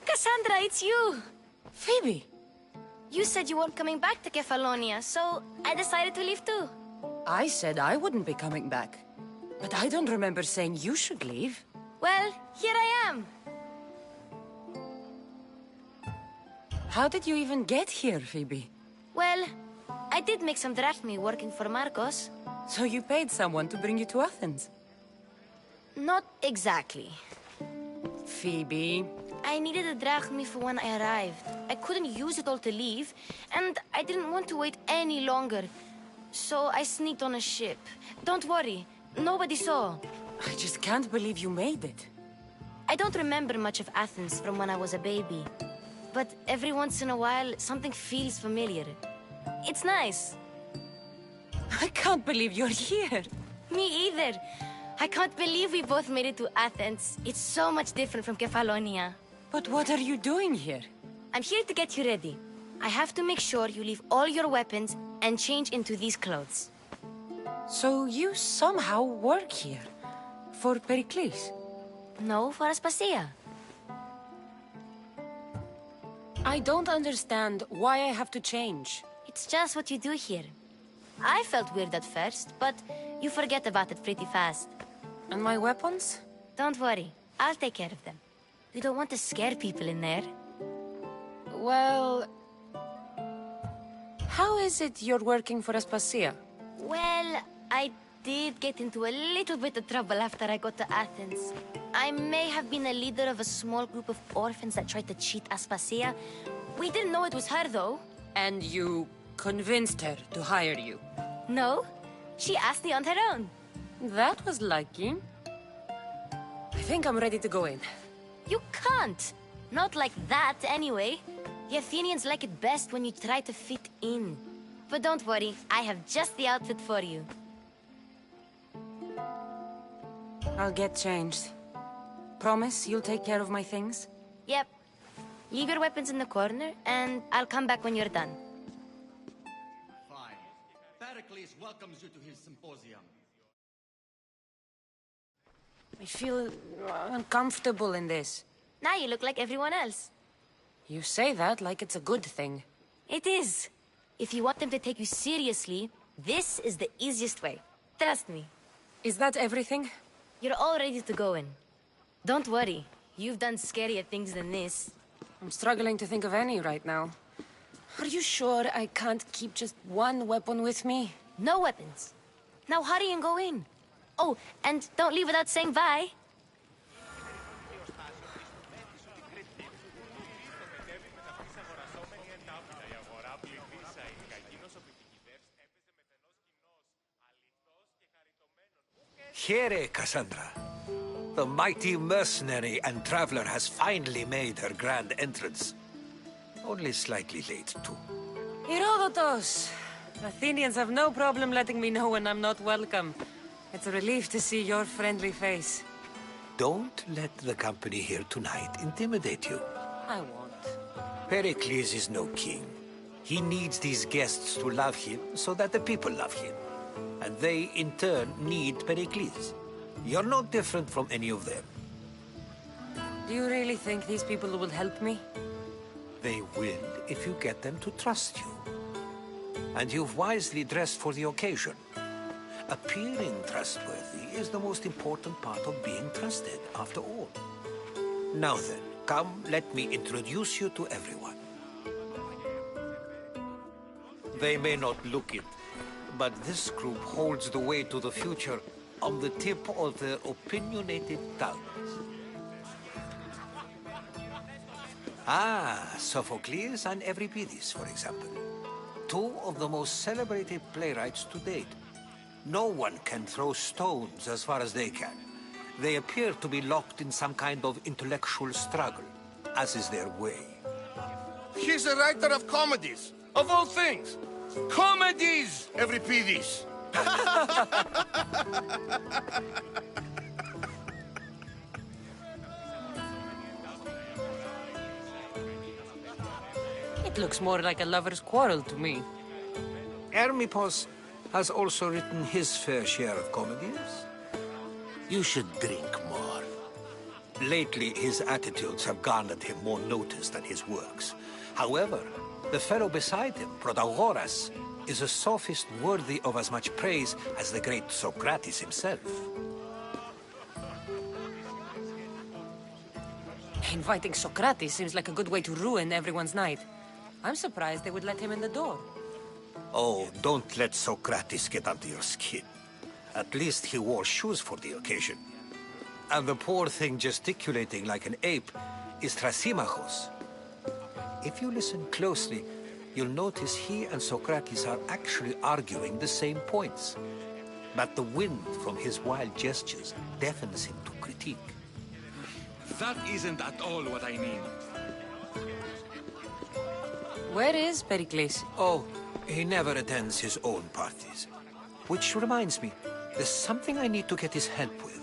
Cassandra, it's you! Phoebe! You said you weren't coming back to Kefalonia, so I decided to leave too. I said I wouldn't be coming back. But I don't remember saying you should leave. Well, here I am. How did you even get here, Phoebe? Well, I did make some drachmi working for Marcos. So you paid someone to bring you to Athens? Not exactly. Phoebe... I needed a drachmi for when I arrived. I couldn't use it all to leave, and I didn't want to wait any longer. So I sneaked on a ship. Don't worry, nobody saw. I just can't believe you made it. I don't remember much of Athens from when I was a baby. But every once in a while, something feels familiar. It's nice. I can't believe you're here. Me either. I can't believe we both made it to Athens. It's so much different from Kefalonia. But what are you doing here? I'm here to get you ready. I have to make sure you leave all your weapons and change into these clothes. So you somehow work here? For Pericles? No, for Aspasia. I don't understand why I have to change. It's just what you do here. I felt weird at first, but you forget about it pretty fast. And my weapons? Don't worry. I'll take care of them. We don't want to scare people in there. Well... How is it you're working for Aspasia? Well, I did get into a little bit of trouble after I got to Athens. I may have been a leader of a small group of orphans that tried to cheat Aspasia. We didn't know it was her, though. And you convinced her to hire you? No, she asked me on her own. That was lucky. I think I'm ready to go in. You can't. Not like that, anyway. The Athenians like it best when you try to fit in. But don't worry, I have just the outfit for you. I'll get changed. Promise you'll take care of my things? Yep. Leave your weapons in the corner, and I'll come back when you're done. Fine. Pericles welcomes you to his symposium. I feel uncomfortable in this. Now you look like everyone else. You say that like it's a good thing. It is. If you want them to take you seriously, this is the easiest way. Trust me. Is that everything? You're all ready to go in. Don't worry. You've done scarier things than this. I'm struggling to think of any right now. Are you sure I can't keep just one weapon with me? No weapons. Now hurry and go in. Oh, and don't leave without saying bye. Here, Cassandra. The mighty mercenary and traveler has finally made her grand entrance. Only slightly late, too. Herodotus! Athenians have no problem letting me know when I'm not welcome. It's a relief to see your friendly face. Don't let the company here tonight intimidate you. I won't. Pericles is no king. He needs these guests to love him so that the people love him. And they, in turn, need Pericles. You're no different from any of them. Do you really think these people will help me? They will if you get them to trust you. And you've wisely dressed for the occasion. Appearing trustworthy is the most important part of being trusted, after all. Now then, come, let me introduce you to everyone. They may not look it, but this group holds the way to the future on the tip of their opinionated tongues. Ah, Sophocles and Euripides, for example. Two of the most celebrated playwrights to date. No one can throw stones as far as they can. They appear to be locked in some kind of intellectual struggle, as is their way. He's a writer of comedies, of all things. Comedies, Euripides. It looks more like a lover's quarrel to me. Hermippos has also written his fair share of comedies. You should drink more. Lately, his attitudes have garnered him more notice than his works. However, the fellow beside him, Protagoras, is a sophist worthy of as much praise as the great Socrates himself. Inviting Socrates seems like a good way to ruin everyone's night. I'm surprised they would let him in the door. Oh, don't let Socrates get under your skin. At least he wore shoes for the occasion. And the poor thing gesticulating like an ape is Thrasymachos. If you listen closely, you'll notice he and Socrates are actually arguing the same points. But the wind from his wild gestures deafens him to critique. That isn't at all what I mean. Where is Pericles? Oh, he never attends his own parties. Which reminds me, there's something I need to get his help with.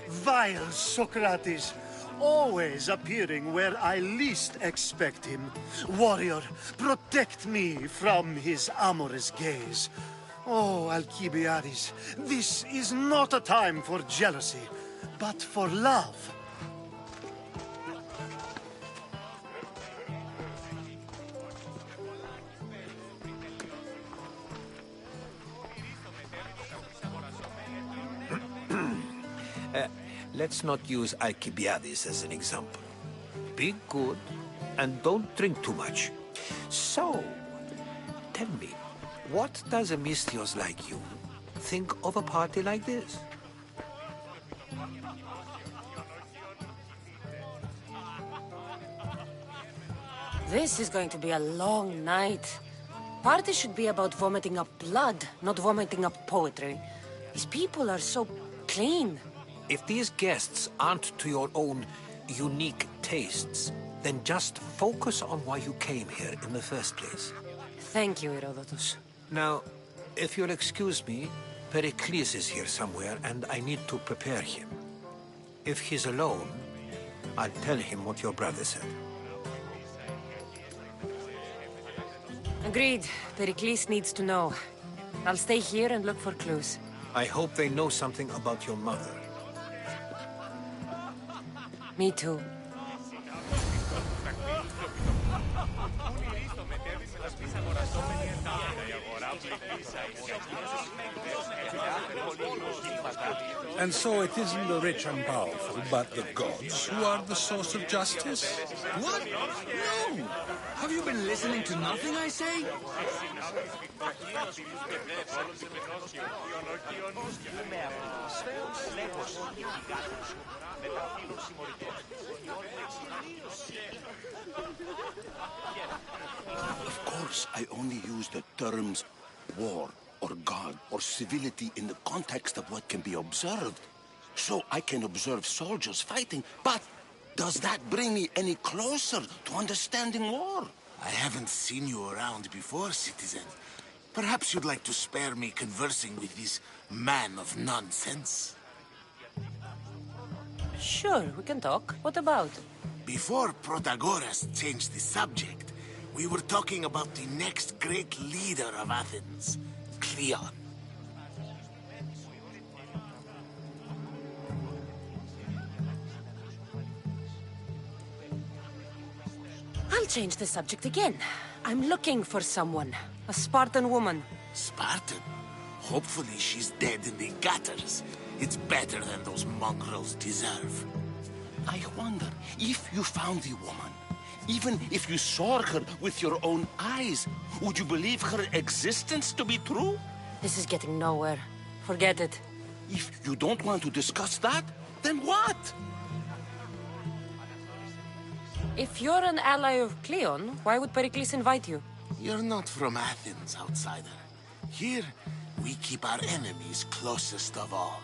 Vile Socrates, always appearing where I least expect him. Warrior, protect me from his amorous gaze. Oh, Alcibiades, this is not a time for jealousy, but for love. Let's not use Alcibiades as an example. Be good, and don't drink too much. So, tell me, what does a Misthios like you think of a party like this? This is going to be a long night. Party should be about vomiting up blood, not vomiting up poetry. These people are so clean. If these guests aren't to your own unique tastes, then just focus on why you came here in the first place. Thank you, Herodotus. Now, if you'll excuse me, Pericles is here somewhere, and I need to prepare him. If he's alone, I'll tell him what your brother said. Agreed. Pericles needs to know. I'll stay here and look for clues. I hope they know something about your mother. Me too. And so it isn't the rich and powerful, but the gods who are the source of justice? What? No! Have you been listening to nothing I say? Of course, I only use the terms war or God or civility in the context of what can be observed. So I can observe soldiers fighting, but does that bring me any closer to understanding war? I haven't seen you around before, citizen. Perhaps you'd like to spare me conversing with this man of nonsense? Sure, we can talk. What about? Before Protagoras changed the subject, we were talking about the next great leader of Athens, Cleon. I'll change the subject again. I'm looking for someone. A Spartan woman. Spartan? Hopefully she's dead in the gutters. It's better than those mongrels deserve. I wonder if you found the woman, even if you saw her with your own eyes, would you believe her existence to be true? This is getting nowhere. Forget it. If you don't want to discuss that, then what? If you're an ally of Cleon, why would Pericles invite you? You're not from Athens, outsider. Here, we keep our enemies closest of all.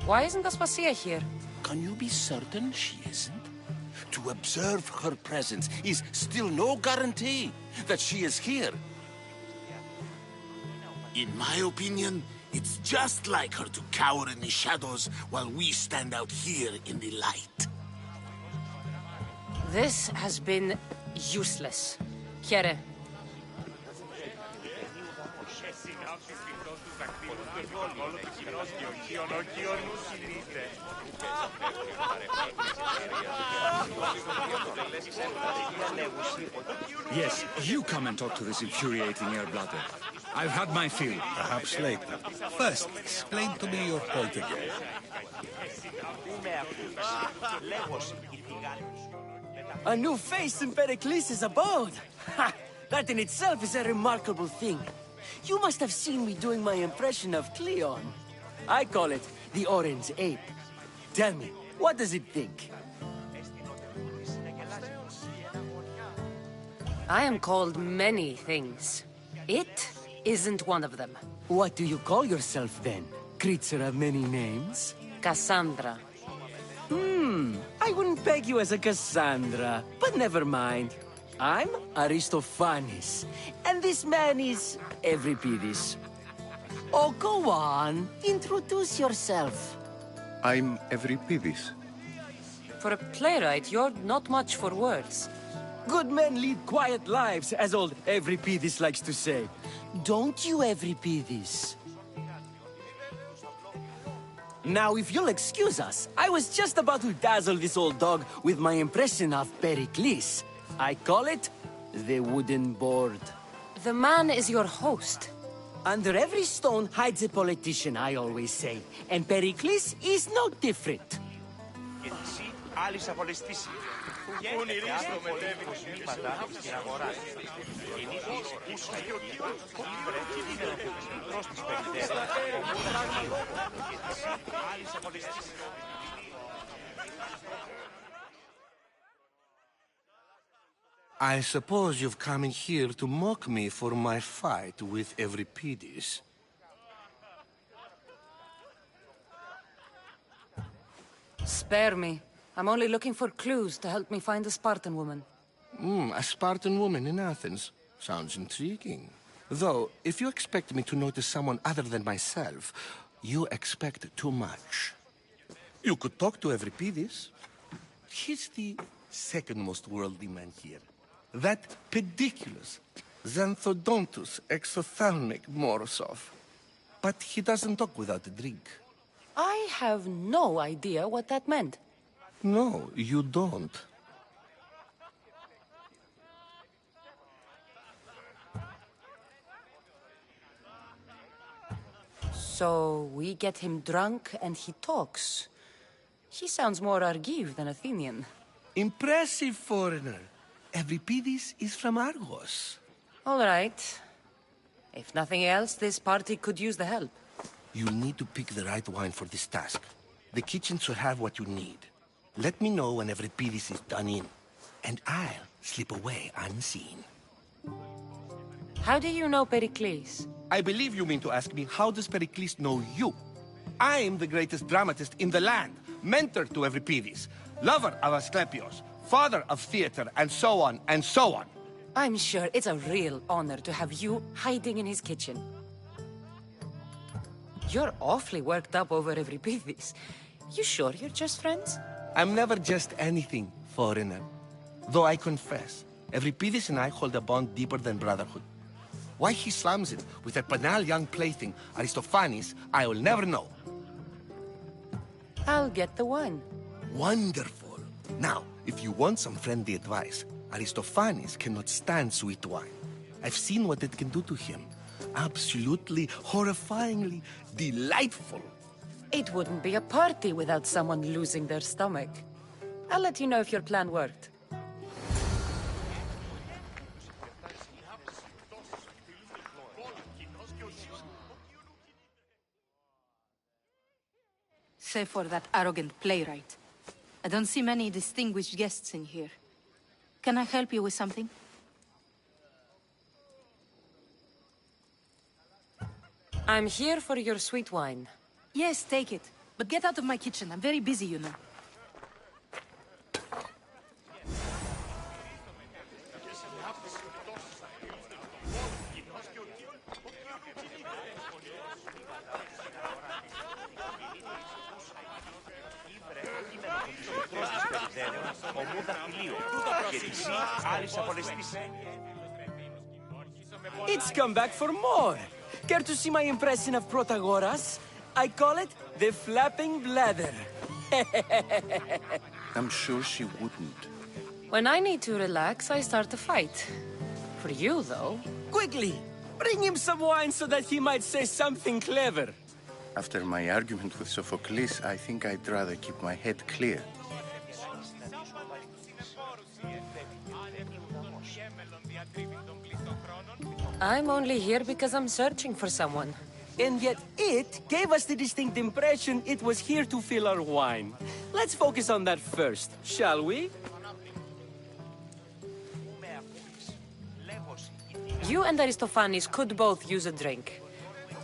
Why isn't Aspasia here? Can you be certain she isn't? To observe her presence is still no guarantee that she is here. In my opinion, it's just like her to cower in the shadows while we stand out here in the light. This has been useless. Here. Yes, you come and talk to this infuriating air-bladder. I've had my fill. Perhaps later. First, explain to me your point again. A new face in Pericles' abode! Ha! That in itself is a remarkable thing. You must have seen me doing my impression of Cleon. I call it the Orange Ape. Tell me, what does it think? I am called many things. It isn't one of them. What do you call yourself then? Creature of many names? Cassandra. I wouldn't peg you as a Cassandra, but never mind. I'm Aristophanes, and this man is Euripides. Oh, go on. Introduce yourself. I'm Euripides. For a playwright, you're not much for words. Good men lead quiet lives, as old Euripides likes to say. Don't you, Euripides? Now, if you'll excuse us, I was just about to dazzle this old dog with my impression of Pericles. I call it the wooden board. The man is your host. Under every stone hides a politician, I always say. And Pericles is no different. I suppose you've come in here to mock me for my fight with Euripides. Spare me. I'm only looking for clues to help me find a Spartan woman. A Spartan woman in Athens. Sounds intriguing. Though, if you expect me to notice someone other than myself, you expect too much. You could talk to Euripides. He's the second most worldly man here. That pediculous, xanthodontus exophthalmic Morosov. But he doesn't talk without a drink. I have no idea what that meant. No, you don't. So we get him drunk and he talks. He sounds more Argive than Athenian. Impressive, foreigner. Euripides is from Argos. All right. If nothing else, this party could use the help. You'll need to pick the right wine for this task. The kitchen should have what you need. Let me know when Euripides is done in, and I'll slip away unseen. How do you know Pericles? I believe you mean to ask me, how does Pericles know you? I'm the greatest dramatist in the land, mentor to Euripides, lover of Asclepios, father of theater, and so on, and so on. I'm sure it's a real honor to have you hiding in his kitchen. You're awfully worked up over Euripides. You sure you're just friends? I'm never just anything, foreigner. Though I confess, Euripides and I hold a bond deeper than brotherhood. Why he slams it with a banal young plaything, Aristophanes, I will never know. I'll get the wine. Wonderful. Now, if you want some friendly advice, Aristophanes cannot stand sweet wine. I've seen what it can do to him. Absolutely, horrifyingly delightful. It wouldn't be a party without someone losing their stomach. I'll let you know if your plan worked. Save for that arrogant playwright. I don't see many distinguished guests in here. Can I help you with something? I'm here for your sweet wine. Yes, take it. But get out of my kitchen. I'm very busy, you know. It's come back for more. Care to see my impression of Protagoras? I call it the flapping bladder. I'm sure she wouldn't. When I need to relax, I start a fight. For you, though... Quickly! Bring him some wine so that he might say something clever. After my argument with Sophocles, I think I'd rather keep my head clear. I'm only here because I'm searching for someone. And yet it gave us the distinct impression it was here to fill our wine. Let's focus on that first, shall we? You and Aristophanes could both use a drink.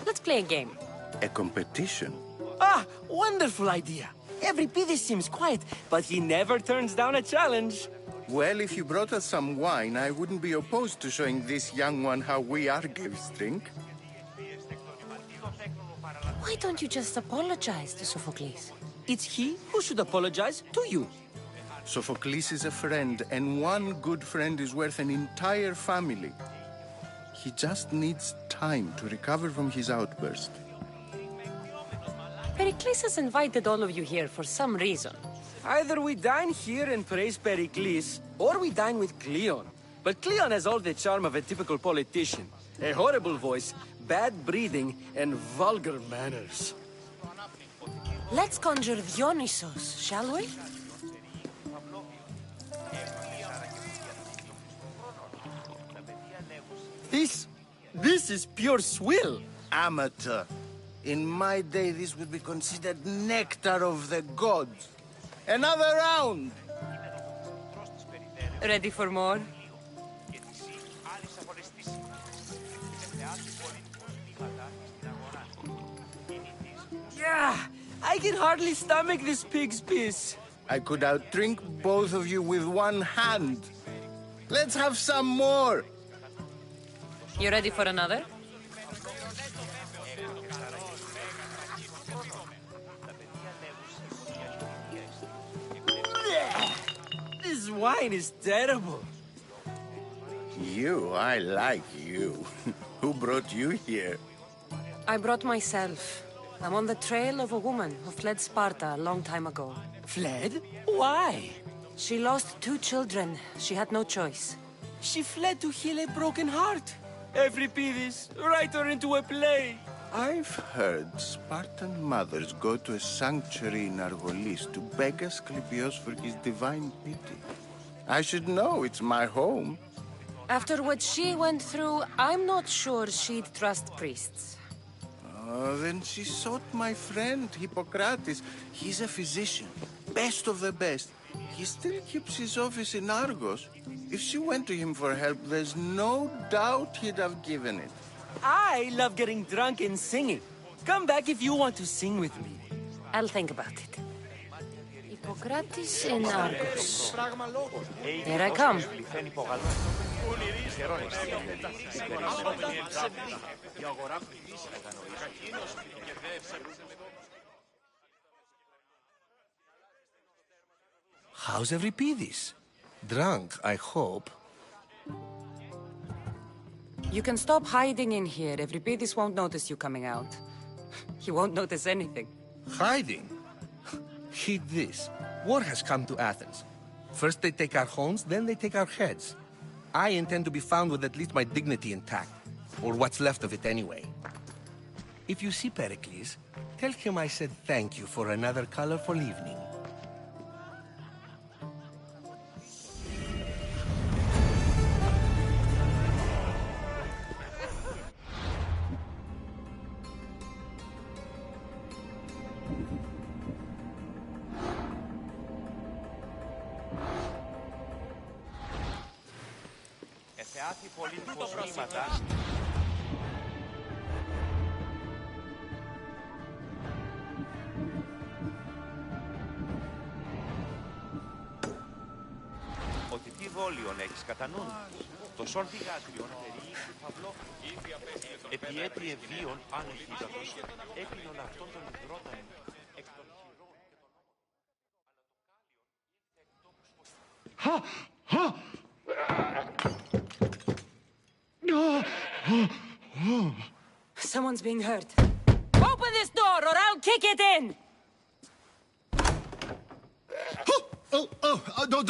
Let's play a game. A competition? Ah, wonderful idea. Euripides seems quiet, but he never turns down a challenge. Well, if you brought us some wine, I wouldn't be opposed to showing this young one how we Argives drink. Why don't you just apologize to Sophocles? It's he who should apologize to you. Sophocles is a friend, and one good friend is worth an entire family. He just needs time to recover from his outburst. Pericles has invited all of you here for some reason. Either we dine here and praise Pericles, or we dine with Cleon. But Cleon has all the charm of a typical politician. A horrible voice, bad breeding and vulgar manners. Let's conjure Dionysos, shall we? This is pure swill. Amateur. In my day, this would be considered nectar of the gods. Another round! Ready for more? Yeah, I can hardly stomach this pig's piss. I could outdrink both of you with one hand. Let's have some more! You ready for another? This wine is terrible. I like you. Who brought you here? I brought myself. I'm on the trail of a woman who fled Sparta a long time ago. Fled? Why? She lost 2 children. She had no choice. She fled to heal a broken heart. Euripides, write her into a play. I've heard Spartan mothers go to a sanctuary in Argolis to beg Asclepios for his divine pity. I should know, it's my home. After what she went through, I'm not sure she'd trust priests. Then she sought my friend, Hippocrates. He's a physician, best of the best. He still keeps his office in Argos. If she went to him for help, there's no doubt he'd have given it. I love getting drunk and singing. Come back if you want to sing with me. I'll think about it. Hippocrates in Argos. Here I come. How's Euripides? Drunk, I hope. You can stop hiding in here. Euripides won't notice you coming out. He won't notice anything. Hiding? Heed this. War has come to Athens. First they take our homes, then they take our heads. I intend to be found with at least my dignity intact. Or what's left of it anyway. If you see Pericles, tell him I said thank you for another colorful evening. Ότι τι δόλιον έχεις κατά νου. Το σόρτιγα αγριών περιείχει φαυλό. Επί έτη ευίων άνοχίδατος έπινον αυτόν τον υδρόταμο εκ των Ha! Someone's being hurt. Open this door or I'll kick it in!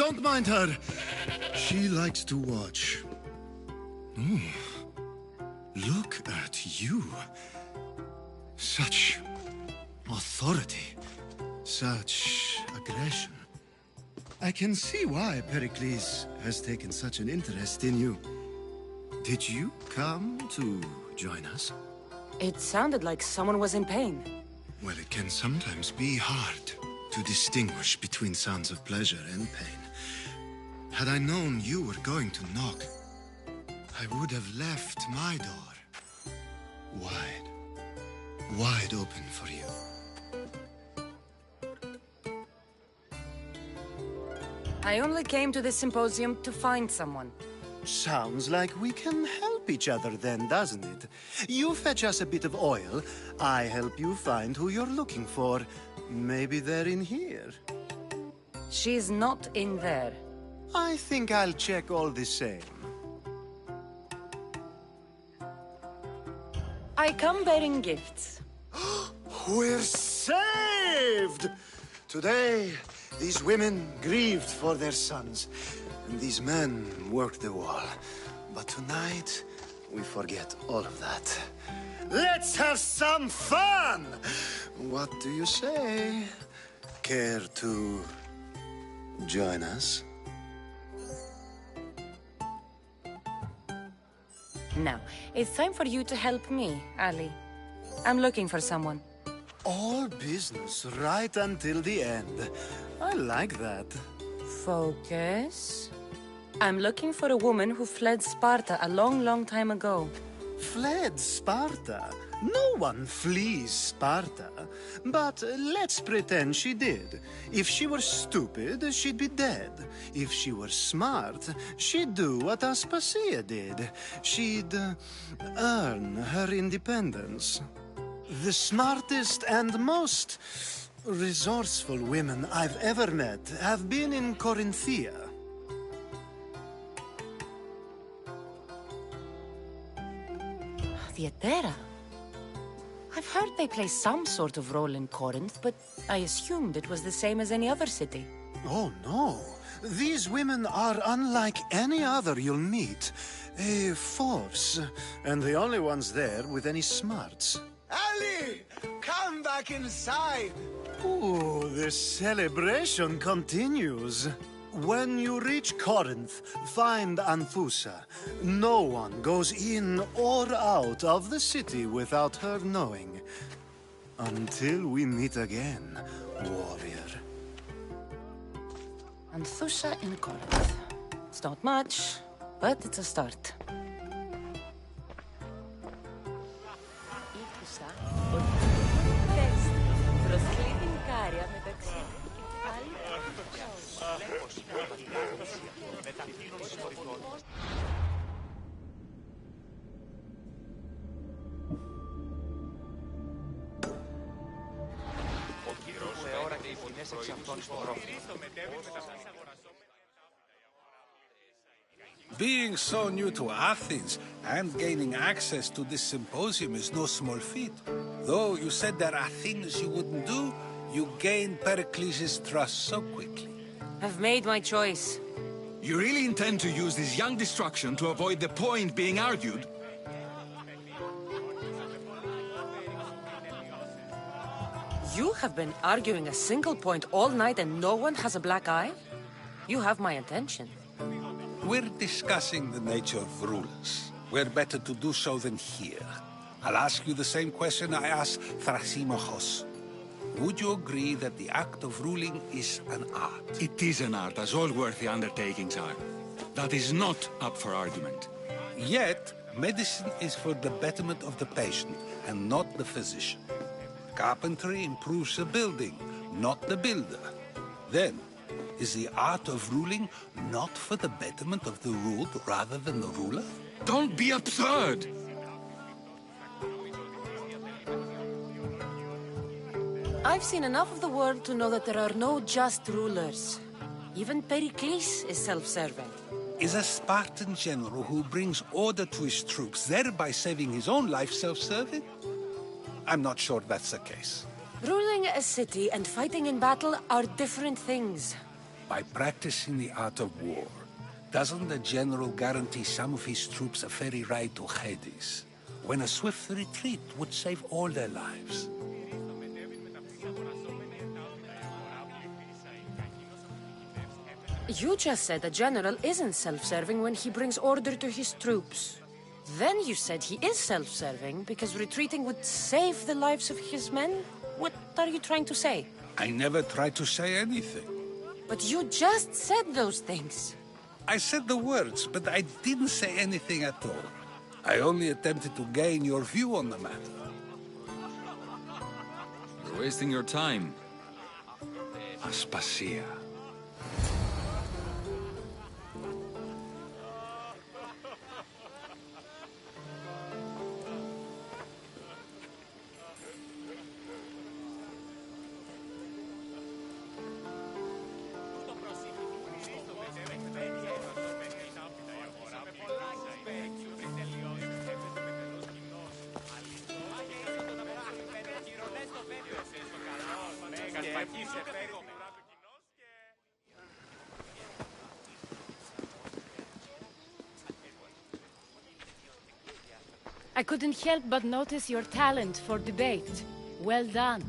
Don't mind her. She likes to watch. Look at you. Such authority. Such aggression. I can see why Pericles has taken such an interest in you. Did you come to join us? It sounded like someone was in pain. Well, it can sometimes be hard to distinguish between sounds of pleasure and pain. Had I known you were going to knock, I would have left my door wide open for you. I only came to this symposium to find someone. Sounds like we can help each other then, doesn't it? You fetch us a bit of oil, I help you find who you're looking for. Maybe they're in here. She's not in there. I think I'll check all the same. I come bearing gifts. We're saved! Today, these women grieved for their sons, and these men worked the wall. But tonight, we forget all of that. Let's have some fun! What do you say? Care to join us? Now, it's time for you to help me, Ali. I'm looking for someone. All business right until the end. I like that. Focus. I'm looking for a woman who fled Sparta a long, long time ago. Fled Sparta? No one flees Sparta. But let's pretend she did. If she were stupid, she'd be dead. If she were smart, she'd do what Aspasia did. She'd earn her independence. The smartest and most resourceful women I've ever met have been in Corinthia. Theatera? I've heard they play some sort of role in Corinth, but I assumed it was the same as any other city. Oh, no. These women are unlike any other you'll meet. A force, and the only ones there with any smarts. Ali! Come back inside! Ooh, the celebration continues. When you reach Corinth, find Anfusa. No one goes in or out of the city without her knowing. Until we meet again, warrior. Anthusa in Corinth. It's not much, but it's a start. Being so new to Athens and gaining access to this symposium is no small feat. Though you said there are things you wouldn't do, you gained Pericles' trust so quickly. I've made my choice. You really intend to use this young destruction to avoid the point being argued? You have been arguing a single point all night and no one has a black eye? You have my attention. We're discussing the nature of rulers. Where better to do so than here? I'll ask you the same question I asked Thrasymachos. Would you agree that the act of ruling is an art? It is an art, as all worthy undertakings are. That is not up for argument. Yet, medicine is for the betterment of the patient, and not the physician. Carpentry improves the building, not the builder. Then, is the art of ruling not for the betterment of the ruled rather than the ruler? Don't be absurd! I've seen enough of the world to know that there are no just rulers. Even Pericles is self-serving. Is a Spartan general who brings order to his troops, thereby saving his own life, self-serving? I'm not sure that's the case. Ruling a city and fighting in battle are different things. By practicing the art of war, doesn't the general guarantee some of his troops a ferry ride to Hades, when a swift retreat would save all their lives? You just said a general isn't self-serving when he brings order to his troops. Then you said he is self-serving because retreating would save the lives of his men? What are you trying to say? I never tried to say anything. But you just said those things. I said the words, but I didn't say anything at all. I only attempted to gain your view on the matter. You're wasting your time. Aspasia. I couldn't help but notice your talent for debate. Well done.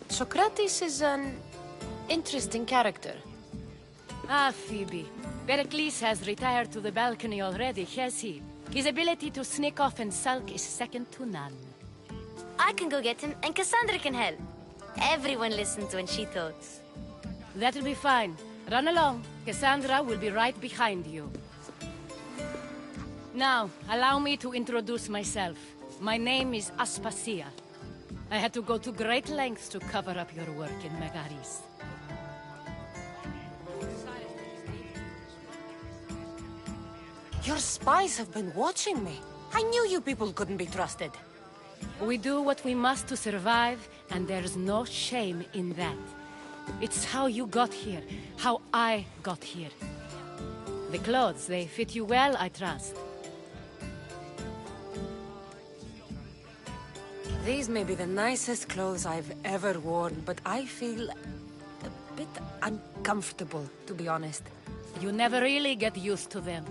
Socrates is an interesting character. Ah, Phoebe. Pericles has retired to the balcony already, has he? His ability to sneak off and sulk is second to none. I can go get him, and Cassandra can help. Everyone listens when she talks. That'll be fine. Run along. Cassandra will be right behind you. Now, allow me to introduce myself. My name is Aspasia. I had to go to great lengths to cover up your work in Megaris. Your spies have been watching me. I knew you people couldn't be trusted. We do what we must to survive, and there's no shame in that. It's how you got here, how I got here. The clothes, they fit you well, I trust. These may be the nicest clothes I've ever worn, but I feel a bit uncomfortable, to be honest. You never really get used to them.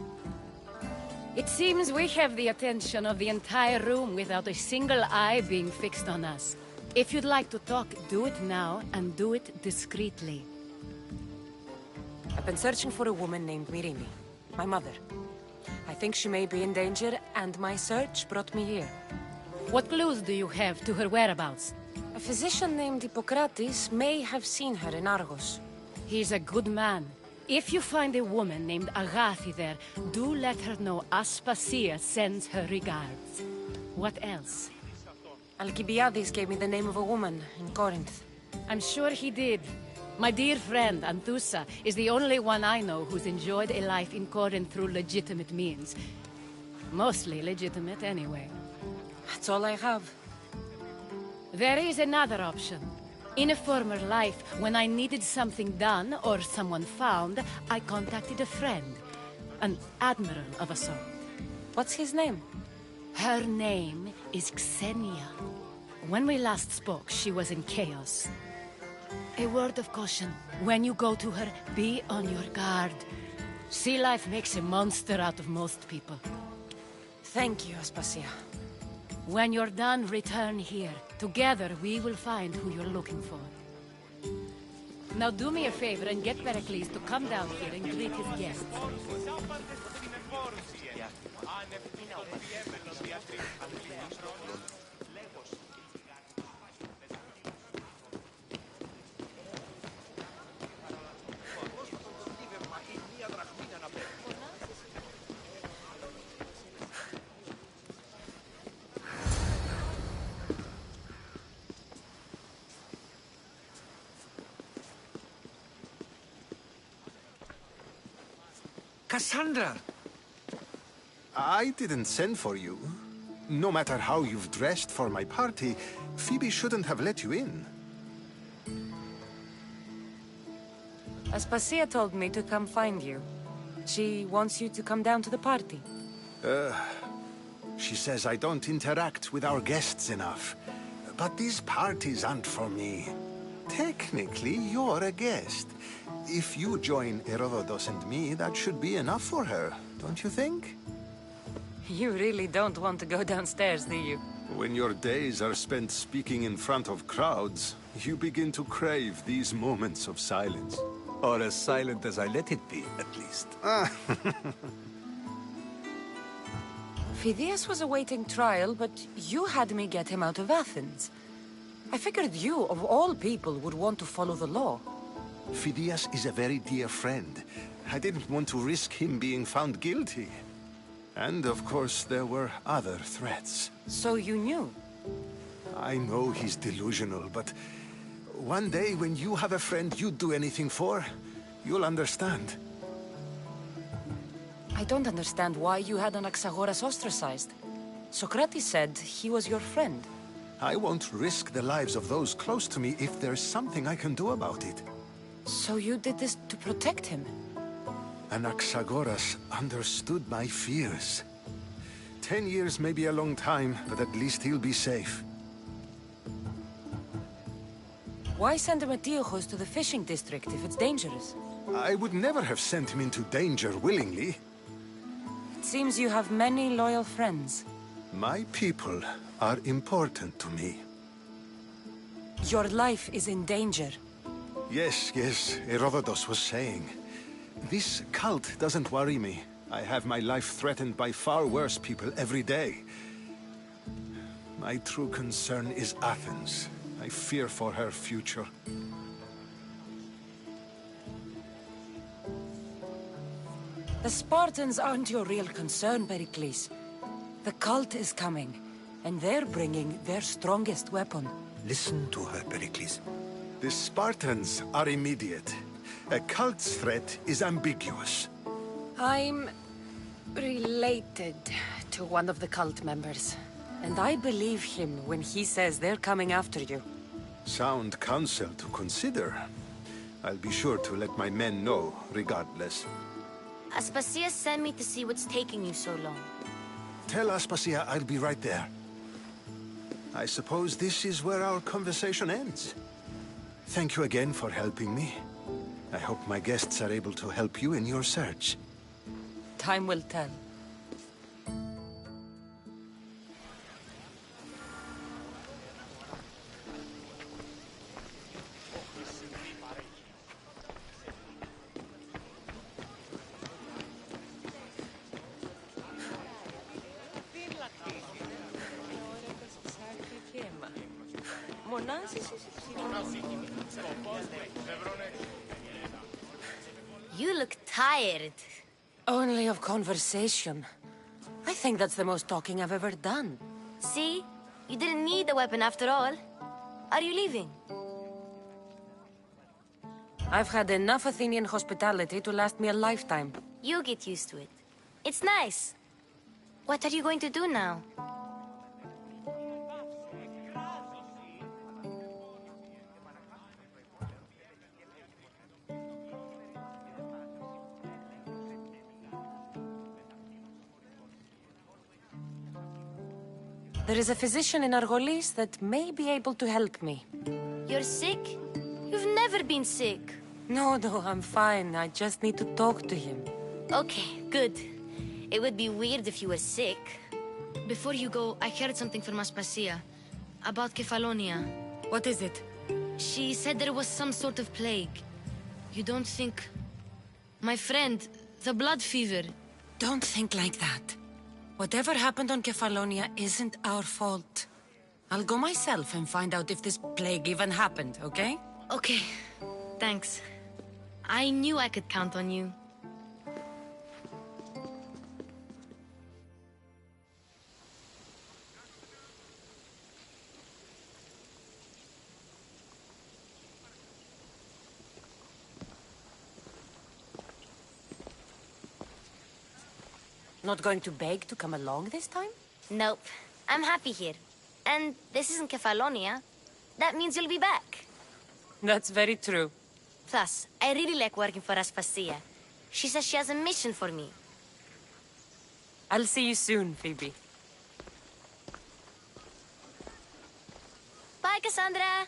It seems we have the attention of the entire room without a single eye being fixed on us. If you'd like to talk, do it now, and do it discreetly. I've been searching for a woman named Mirimi, my mother. I think she may be in danger, and my search brought me here. What clues do you have to her whereabouts? A physician named Hippocrates may have seen her in Argos. He's a good man. If you find a woman named Agathi there, do let her know Aspasia sends her regards. What else? Alcibiades gave me the name of a woman in Corinth. I'm sure he did. My dear friend, Anthusa, is the only one I know who's enjoyed a life in Corinth through legitimate means. Mostly legitimate, anyway. That's all I have. There is another option. In a former life, when I needed something done or someone found, I contacted a friend. An admiral of a sort. What's his name? Her name is Xenia. When we last spoke, she was in chaos. A word of caution. When you go to her, be on your guard. Sea life makes a monster out of most people. Thank you, Aspasia. When you're done, return here. Together, we will find who you're looking for. Now do me a favor and get Pericles to come down here and greet his guests. Cassandra! I didn't send for you. No matter how you've dressed for my party, Phoebe shouldn't have let you in. Aspasia told me to come find you. She wants you to come down to the party. She says I don't interact with our guests enough. But these parties aren't for me. Technically, you're a guest. If you join Herodotus and me, that should be enough for her, don't you think? You really don't want to go downstairs, do you? When your days are spent speaking in front of crowds, you begin to crave these moments of silence. Or as silent as I let it be, at least. Phidias was awaiting trial, but you had me get him out of Athens. I figured you, of all people, would want to follow the law. Phidias is a very dear friend. I didn't want to risk him being found guilty. And of course, there were other threats. So you knew? I know he's delusional, but one day when you have a friend you'd do anything for, you'll understand. I don't understand why you had Anaxagoras ostracized. Socrates said he was your friend. I won't risk the lives of those close to me if there's something I can do about it. So you did this to protect him? Anaxagoras understood my fears. 10 years may be a long time, but at least he'll be safe. Why send Emetiochos to the fishing district if it's dangerous? I would never have sent him into danger willingly. It seems you have many loyal friends. My people are important to me. Your life is in danger. Yes, Herodotus was saying. This cult doesn't worry me. I have my life threatened by far worse people every day. My true concern is Athens. I fear for her future. The Spartans aren't your real concern, Pericles. The cult is coming, and they're bringing their strongest weapon. Listen to her, Pericles. The Spartans are immediate. A cult's threat is ambiguous. I'm related to one of the cult members, and I believe him when he says they're coming after you. Sound counsel to consider. I'll be sure to let my men know, regardless. Aspasia sent me to see what's taking you so long. Tell Aspasia I'll be right there. I suppose this is where our conversation ends. Thank you again for helping me. I hope my guests are able to help you in your search. Time will tell. You look tired. Only of conversation. I think that's the most talking I've ever done. See? You didn't need the weapon after all. Are you leaving? I've had enough Athenian hospitality to last me a lifetime. You get used to it. It's nice. What are you going to do now? There is a physician in Argolis that may be able to help me. You're sick? You've never been sick. No, I'm fine. I just need to talk to him. Okay, good. It would be weird if you were sick. Before you go, I heard something from Aspasia. About Kefalonia. What is it? She said there was some sort of plague. You don't think... My friend, the blood fever. Don't think like that. Whatever happened on Kefalonia isn't our fault. I'll go myself and find out if this plague even happened, okay? Okay. Thanks. I knew I could count on you. Not going to beg to come along this time? Nope. I'm happy here. And this isn't Kefalonia. That means you'll be back. That's very true. Plus, I really like working for Aspasia. She says she has a mission for me. I'll see you soon, Phoebe. Bye, Cassandra!